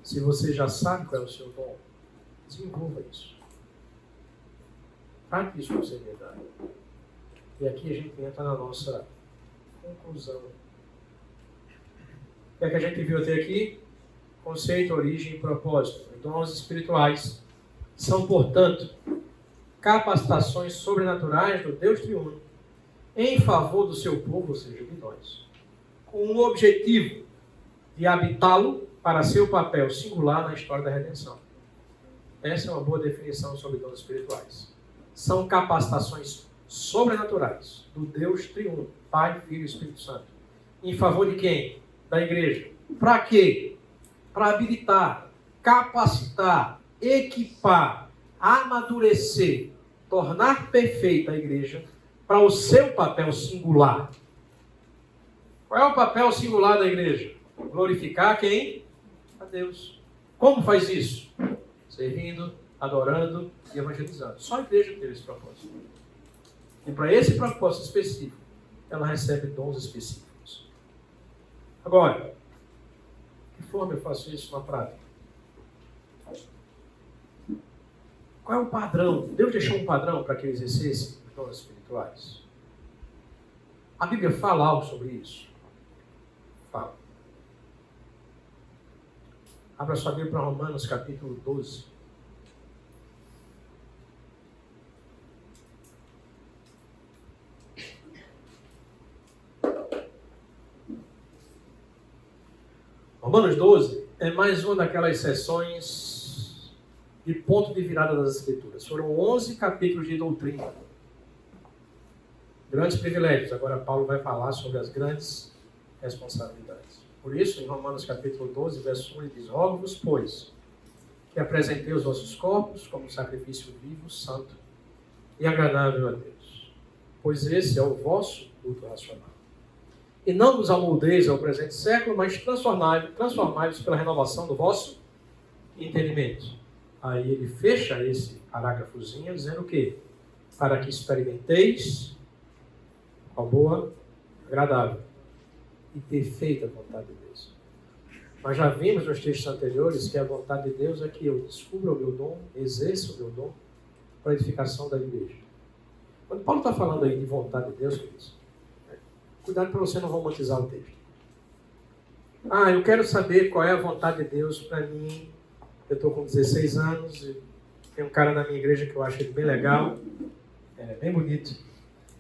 Se você já sabe qual é o seu dom, desenvolva isso. Trate isso com seriedade. E aqui a gente entra na nossa conclusão. O que é que a gente viu até aqui? Conceito, origem e propósito. Os dons espirituais são, portanto, capacitações sobrenaturais do Deus triuno em favor do seu povo, ou seja, de nós, com o objetivo de habitá-lo para seu papel singular na história da redenção. Essa é uma boa definição sobre dons espirituais. São capacitações sobrenaturais do Deus triuno, Pai, Filho e Espírito Santo. Em favor de quem? Da igreja. Para quê? Para habilitar, capacitar, equipar, amadurecer, tornar perfeita a igreja para o seu papel singular. Qual é o papel singular da igreja? Glorificar quem? A Deus. Como faz isso? Servindo, adorando e evangelizando. Só a igreja tem esse propósito. E para esse propósito específico, ela recebe dons específicos. Agora, de que forma eu faço isso na prática? Qual é o padrão? Deus deixou um padrão para que eu exercesse os dons espirituais. A Bíblia fala algo sobre isso? Fala. Abra sua Bíblia para Romanos capítulo 12. Romanos 12 é mais uma daquelas sessões de ponto de virada das Escrituras. Foram 11 capítulos de doutrina. Grandes privilégios. Agora Paulo vai falar sobre as grandes responsabilidades. Por isso, em Romanos capítulo 12, verso 1, ele diz: rogo-vos, pois, que apresentei os vossos corpos como sacrifício vivo, santo e agradável a Deus. Pois esse é o vosso culto racional. E não vos amoldeis ao presente século, mas transformai-vos pela renovação do vosso entendimento. Aí ele fecha esse parágrafozinho dizendo o quê? Para que experimenteis a boa, agradável e perfeita vontade de Deus. Nós já vimos nos textos anteriores que a vontade de Deus é que eu descubra o meu dom, exerça o meu dom para a edificação da igreja. Quando Paulo está falando aí de vontade de Deus, queridos, cuidado para você não romantizar o texto. Eu quero saber qual é a vontade de Deus para mim. Eu estou com 16 anos e tem um cara na minha igreja que eu acho ele bem legal, bem bonito.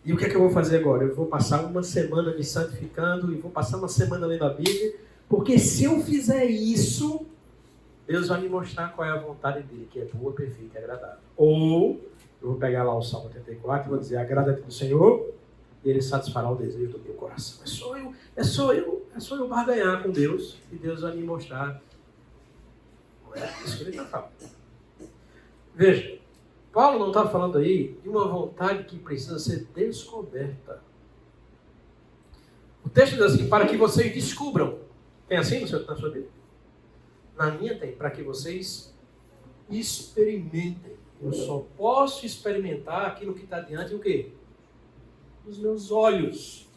E o que é que eu vou fazer agora? Eu vou passar uma semana me santificando e vou passar uma semana lendo a Bíblia, porque se eu fizer isso, Deus vai me mostrar qual é a vontade dele, que é boa, perfeita e agradável. Ou eu vou pegar lá o Salmo 84 e vou dizer: agrada-te do Senhor e Ele satisfará o desejo do meu coração. É só eu barganhar com Deus e Deus vai me mostrar. Não é isso que ele está falando. Veja, Paulo não está falando aí de uma vontade que precisa ser descoberta. O texto diz assim: para que vocês descubram. Tem assim na sua Bíblia? Na minha tem, para que vocês experimentem. Eu só posso experimentar aquilo que está diante do quê? Dos meus olhos.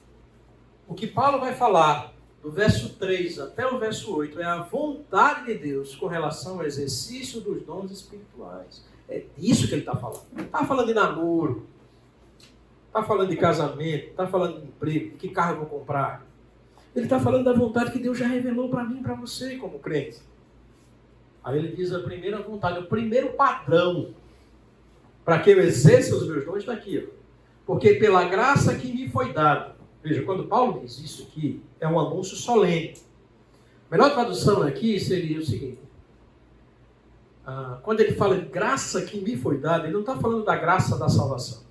O que Paulo vai falar do verso 3 até o verso 8 é a vontade de Deus com relação ao exercício dos dons espirituais. É disso que ele está falando. Não está falando de namoro, está falando de casamento, está falando de emprego, de que carro eu vou comprar. Ele está falando da vontade que Deus já revelou para mim e para você como crente. Aí ele diz a primeira vontade, o primeiro padrão para que eu exerça os meus dons está aqui. Porque pela graça que me foi dada. Veja, quando Paulo diz isso aqui, é um anúncio solene. A melhor tradução aqui seria o seguinte: quando ele fala de graça que me foi dada, ele não está falando da graça da salvação.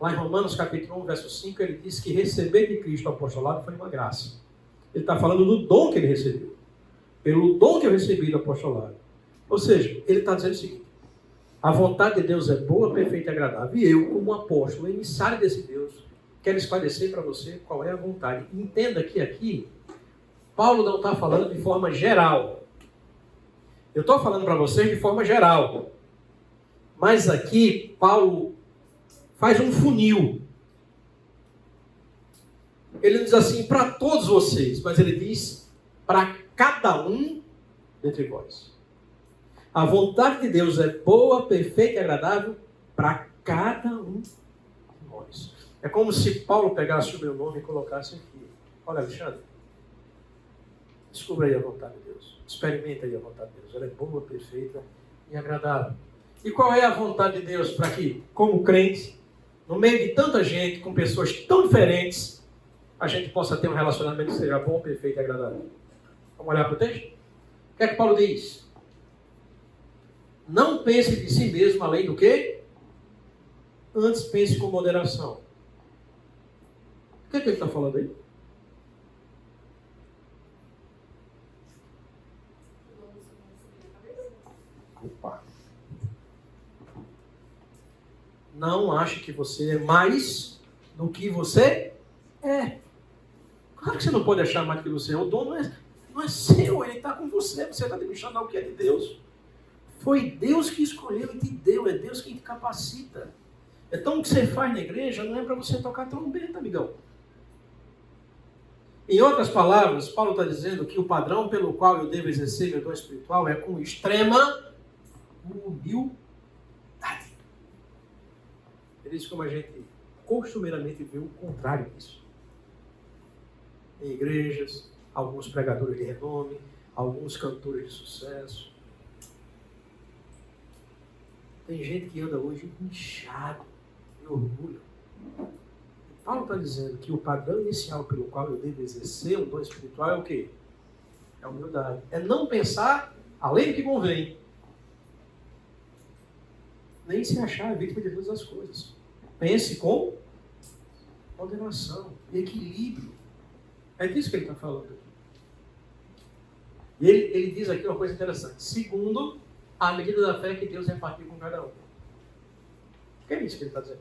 Lá em Romanos capítulo 1, verso 5, ele diz que receber de Cristo o apostolado foi uma graça. Ele está falando do dom que ele recebeu. Pelo dom que eu recebi do apostolado. Ou seja, ele está dizendo o seguinte: a vontade de Deus é boa, perfeita e agradável. E eu, como apóstolo, emissário desse Deus, quero esclarecer para você qual é a vontade. Entenda que aqui, Paulo não está falando de forma geral. Eu estou falando para vocês de forma geral. Mas aqui, Paulo faz um funil. Ele diz assim, para todos vocês, mas ele diz para cada um dentre vós. A vontade de Deus é boa, perfeita e agradável para cada um de nós. É como se Paulo pegasse o meu nome e colocasse aqui. Olha, Alexandre, descubra aí a vontade de Deus. Experimenta aí a vontade de Deus. Ela é boa, perfeita e agradável. E qual é a vontade de Deus para que, como crente, no meio de tanta gente, com pessoas tão diferentes, a gente possa ter um relacionamento que seja bom, perfeito e agradável? Vamos olhar para o texto? O que é que Paulo diz? Não pense de si mesmo além do que? Antes pense com moderação. O que é que ele está falando aí? Opa. Não ache que você é mais do que você é. Claro que você não pode achar mais do que você é. O dom não é seu, ele está com você. Você está deixando o que é de Deus. Foi Deus que escolheu e te deu. É Deus quem te capacita. Então o que você faz na igreja não é para você tocar trombeta, amigão. Em outras palavras, Paulo está dizendo que o padrão pelo qual eu devo exercer meu dom espiritual é com extrema humildade. Ele diz como a gente costumeiramente vê o contrário disso. Em igrejas, alguns pregadores de renome, alguns cantores de sucesso. Tem gente que anda hoje inchado de orgulho. Paulo está dizendo que o padrão inicial pelo qual eu devo exercer um dom espiritual é o quê? É a humildade. É não pensar além do que convém. Nem se achar vítima de todas as coisas. Pense com moderação e equilíbrio. É disso que ele está falando aqui. E ele diz aqui uma coisa interessante. Segundo a medida da fé que Deus repartiu com cada um. O que é isso que ele está dizendo?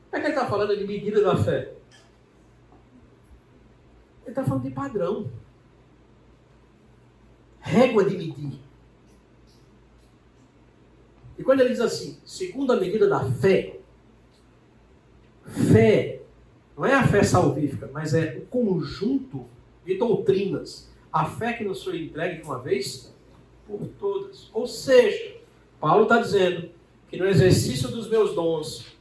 Como é que ele está falando de medida da fé? Ele está falando de padrão. Régua de medir. E quando ele diz assim, segundo a medida da fé, fé não é a fé salvífica, mas é o conjunto de doutrinas. A fé que nos foi entregue de uma vez por todas. Ou seja, Paulo está dizendo que no exercício dos meus dons,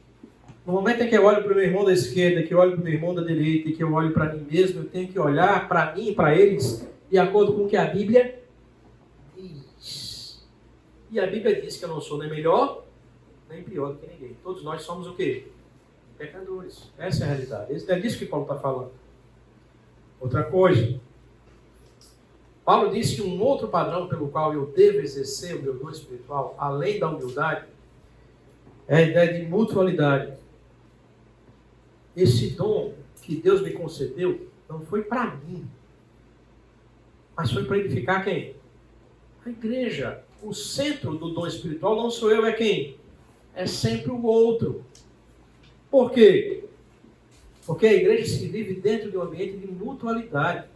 no momento em que eu olho para o meu irmão da esquerda, que eu olho para o meu irmão da direita e que eu olho para mim mesmo, eu tenho que olhar para mim e para eles de acordo com o que a Bíblia diz. E a Bíblia diz que eu não sou nem melhor, nem pior do que ninguém. Todos nós somos o quê? Pecadores. Essa é a realidade. É disso que Paulo está falando. Outra coisa. Paulo disse que um outro padrão pelo qual eu devo exercer o meu dom espiritual, além da humildade, é a ideia de mutualidade. Esse dom que Deus me concedeu não foi para mim, mas foi para edificar quem? A igreja. O centro do dom espiritual não sou eu, é quem? É sempre o outro. Por quê? Porque a igreja se vive dentro de um ambiente de mutualidade.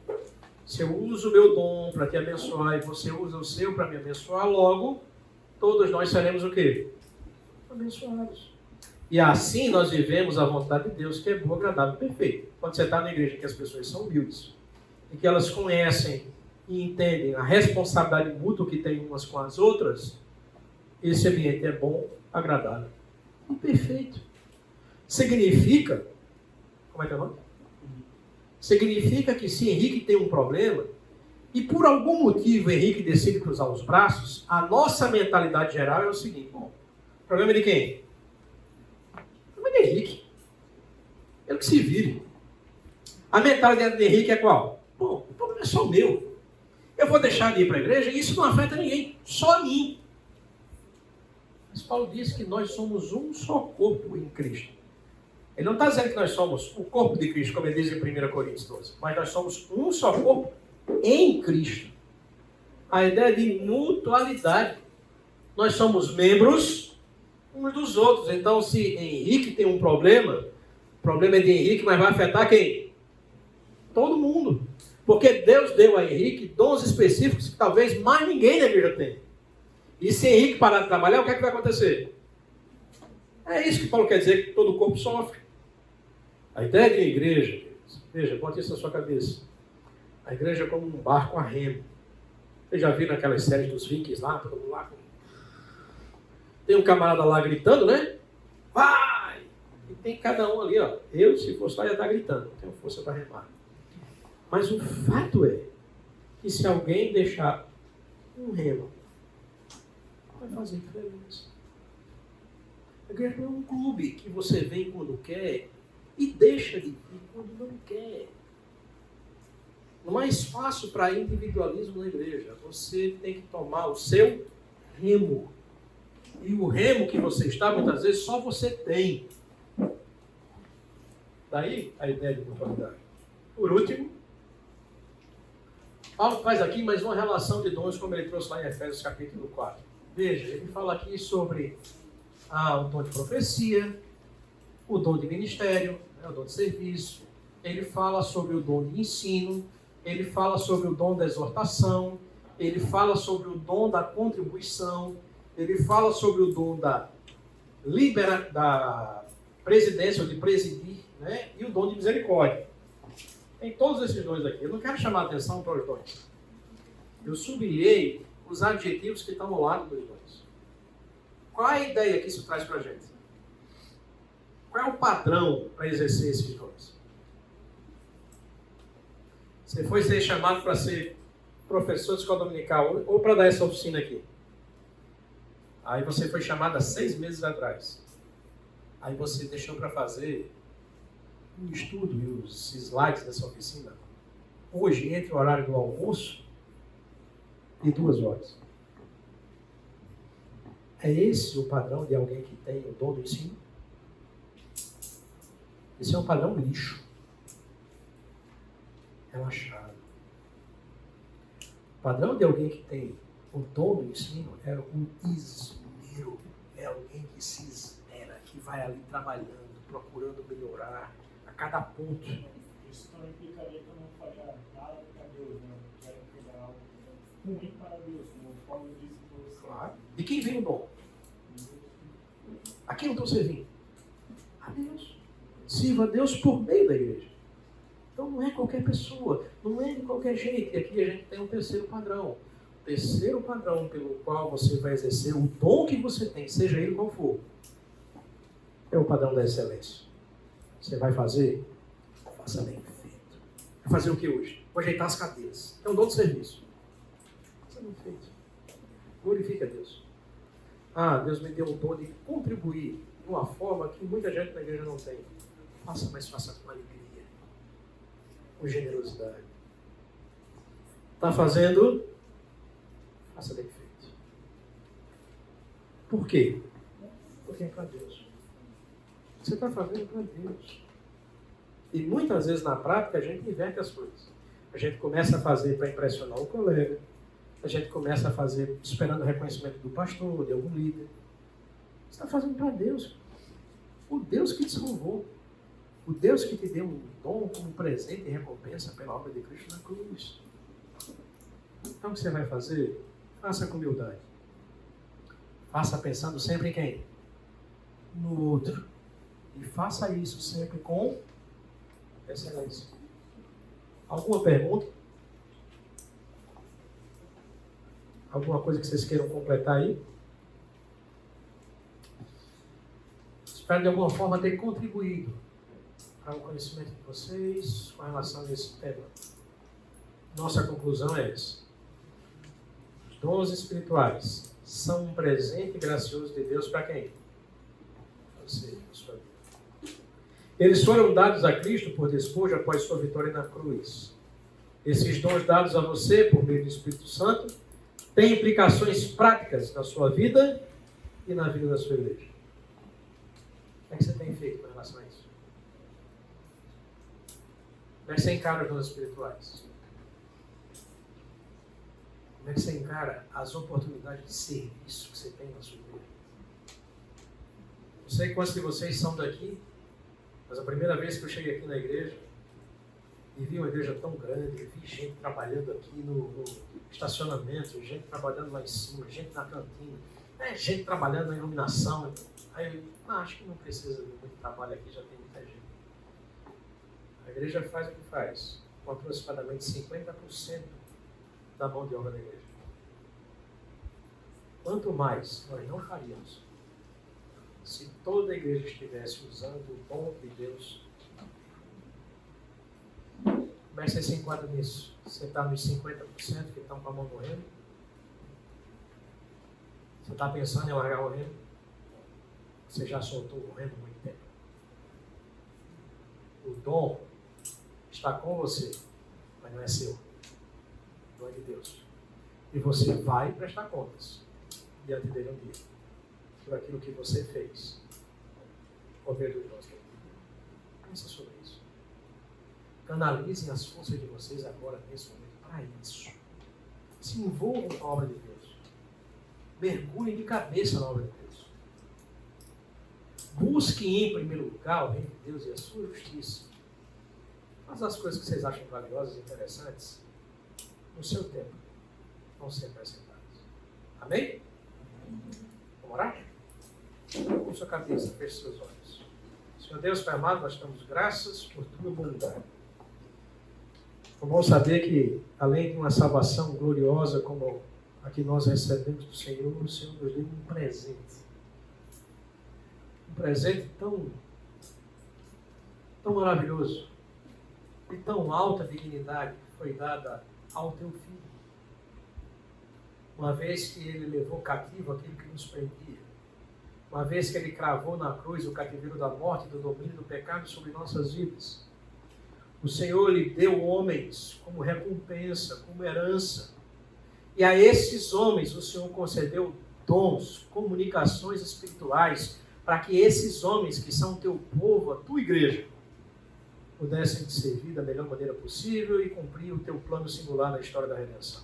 Se eu uso o meu dom para te abençoar e você usa o seu para me abençoar, logo, todos nós seremos o quê? Abençoados. E assim nós vivemos a vontade de Deus, que é boa, agradável e perfeita. Quando você está na igreja que as pessoas são humildes, e que elas conhecem e entendem a responsabilidade mútua que tem umas com as outras, esse ambiente é bom, agradável e perfeito. Significa, como é que é o nome? Significa que se Henrique tem um problema, e por algum motivo Henrique decide cruzar os braços, a nossa mentalidade geral é o seguinte: bom, o problema é de quem? O problema é de Henrique. Ele que se vire. A mentalidade de Henrique é qual? Bom, o problema é só o meu. Eu vou deixar de ir para a igreja e isso não afeta ninguém, só a mim. Mas Paulo diz que nós somos um só corpo em Cristo. Ele não está dizendo que nós somos o corpo de Cristo, como ele diz em 1 Coríntios 12, mas nós somos um só corpo em Cristo. A ideia de mutualidade. Nós somos membros uns dos outros. Então, se Henrique tem um problema, o problema é de Henrique, mas vai afetar quem? Todo mundo. Porque Deus deu a Henrique dons específicos que talvez mais ninguém na igreja tenha. E se Henrique parar de trabalhar, o que é que vai acontecer? É isso que Paulo quer dizer, que todo o corpo sofre. A ideia de igreja, veja, bote isso na sua cabeça. A igreja é como um barco a remo. Você já viu naquelas séries dos Vikings lá, todo mundo lá? Tem um camarada lá gritando, né? Vai! E tem cada um ali, ó. Eu, se fosse lá, ia estar gritando. Não tenho força para remar. Mas o fato é que se alguém deixar um remo, vai fazer diferença. A igreja não é um clube que você vem quando quer e deixa de vir quando não quer. Não há espaço para individualismo na igreja. Você tem que tomar o seu remo. E o remo que você está, muitas vezes, só você tem. Daí a ideia de mutualidade. Por último, Paulo faz aqui mais uma relação de dons, como ele trouxe lá em Efésios capítulo 4. Veja, ele fala aqui sobre o dom de profecia, o dom de ministério, o dom de serviço. Ele fala sobre o dom de ensino, ele fala sobre o dom da exortação, ele fala sobre o dom da contribuição, ele fala sobre o dom da presidência, ou de presidir, né? E o dom de misericórdia. Tem todos esses dons aqui. Eu não quero chamar a atenção para os dons. Eu sublinhei os adjetivos que estão ao lado dos dons. Qual é a ideia que isso traz para a gente? Qual é o padrão para exercer esses dons? Você foi ser chamado para ser professor de escola dominical ou para dar essa oficina aqui. Aí você foi chamado há 6 meses atrás. Aí você deixou para fazer um estudo e os slides dessa oficina hoje, entre o horário do almoço e 2 horas. É esse o padrão de alguém que tem o dom do ensino? Esse é um padrão lixo. Relaxado. O padrão de alguém que tem o dom do ensino é o esmero. É alguém que se esmera, que vai ali trabalhando, procurando melhorar a cada ponto. Isso não implicaria que eu não faria nada para Deus, né? Eu quero pegar algo ruim para Deus, como Paulo disse para você. Claro. E quem vem o dom? A quem eu estou servindo? A Deus. Sirva a Deus por meio da igreja. Então não é qualquer pessoa, não é de qualquer jeito. E aqui a gente tem um terceiro padrão. O terceiro padrão pelo qual você vai exercer o dom que você tem, seja ele qual for, é o padrão da excelência. Você vai fazer, faça bem feito. Vai fazer o que hoje? Vou ajeitar as cadeiras. É um dom de serviço. Faça bem feito. Glorifique a Deus. Ah, Deus me deu um dom de contribuir de uma forma que muita gente na igreja não tem. Faça, mas faça com alegria. Com generosidade. Está fazendo? Faça bem feito. Por quê? Porque é para Deus. Você está fazendo para Deus. E muitas vezes na prática a gente inverte as coisas. A gente começa a fazer para impressionar o colega. A gente começa a fazer esperando o reconhecimento do pastor, de algum líder. Você está fazendo para Deus. O Deus que te salvou. O Deus que te deu um dom como presente e recompensa pela obra de Cristo na cruz. Então o que você vai fazer? Faça com humildade. Faça pensando sempre em quem? No outro. E faça isso sempre com excelência. Alguma pergunta? Alguma coisa que vocês queiram completar aí? Espero de alguma forma ter contribuído para o conhecimento de vocês com relação a esse tema. Nossa conclusão é essa. Os dons espirituais são um presente gracioso de Deus para quem? Para você, para sua vida. Eles foram dados a Cristo por despojo após sua vitória na cruz. Esses dons dados a você por meio do Espírito Santo têm implicações práticas na sua vida e na vida da sua igreja. O que é que você tem feito com relação a isso? Como é que você encara os dons espirituais? Como é que você encara as oportunidades de serviço que você tem na sua igreja? Não sei quantos de vocês são daqui, mas a primeira vez que eu cheguei aqui na igreja e vi uma igreja tão grande, vi gente trabalhando aqui no estacionamento, gente trabalhando lá em cima, gente na cantina, gente trabalhando na iluminação. Aí eu acho que não precisa de muito trabalho aqui, já tem muita gente. A igreja faz o que faz, com aproximadamente 50% da mão de obra da igreja. Quanto mais nós não faríamos se toda a igreja estivesse usando o dom de Deus. Como é que você se enquadra nisso? Você está nos 50% que estão com a mão no remo? Você está pensando em largar o remo? Você já soltou o remo há muito tempo. O dom está com você, mas não é seu. O dom é de Deus. E você vai prestar contas diante dele um dia por aquilo que você fez por meio dos dons que ele deu. Pensa sobre isso. Canalizem as forças de vocês agora, nesse momento, para isso. Se envolvam com a obra de Deus. Mergulhem de cabeça na obra de Deus. Busquem em primeiro lugar o reino de Deus e a sua justiça. Mas as coisas que vocês acham valiosas e interessantes, no seu tempo, vão ser acrescentadas. Amém? Vamos orar? Com sua cabeça, feche seus olhos. Senhor Deus, Pai amado, nós damos graças por tua bondade. É bom saber que, além de uma salvação gloriosa como a que nós recebemos do Senhor, o Senhor nos deu um presente. Um presente tão maravilhoso, de tão alta dignidade que foi dada ao teu Filho. Uma vez que ele levou cativo aquilo que nos prendia, uma vez que ele cravou na cruz o cativeiro da morte e do domínio do pecado sobre nossas vidas, o Senhor lhe deu homens como recompensa, como herança. E a esses homens o Senhor concedeu dons, comunicações espirituais, para que esses homens que são teu povo, a tua igreja, pudessem te servir da melhor maneira possível e cumprir o teu plano singular na história da redenção.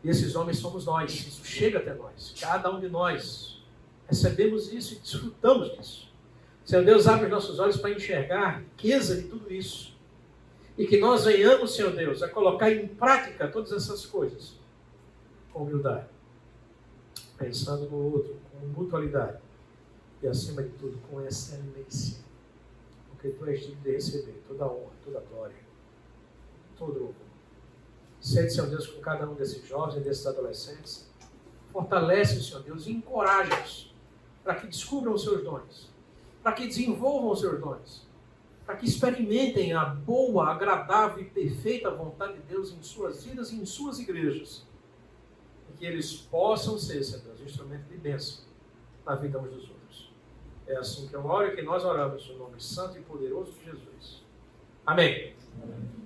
E esses homens somos nós, isso chega até nós. Cada um de nós recebemos isso e desfrutamos disso. Senhor Deus, abre os nossos olhos para enxergar a riqueza de tudo isso. E que nós venhamos, Senhor Deus, a colocar em prática todas essas coisas com humildade, pensando no outro, com mutualidade e, acima de tudo, com excelência. Porque Tu és digno de receber toda a honra, toda a glória, todo o louvor. Sente, Senhor Deus, com cada um desses jovens e desses adolescentes. Fortalece, Senhor Deus, e encoraja-os para que descubram os seus dons, para que desenvolvam os seus dons, para que experimentem a boa, agradável e perfeita vontade de Deus em suas vidas e em suas igrejas. E que eles possam ser, Senhor Deus, instrumento de bênção na vida uns dos outros. É assim que eu oro e que nós oramos no nome santo e poderoso de Jesus. Amém. Amém.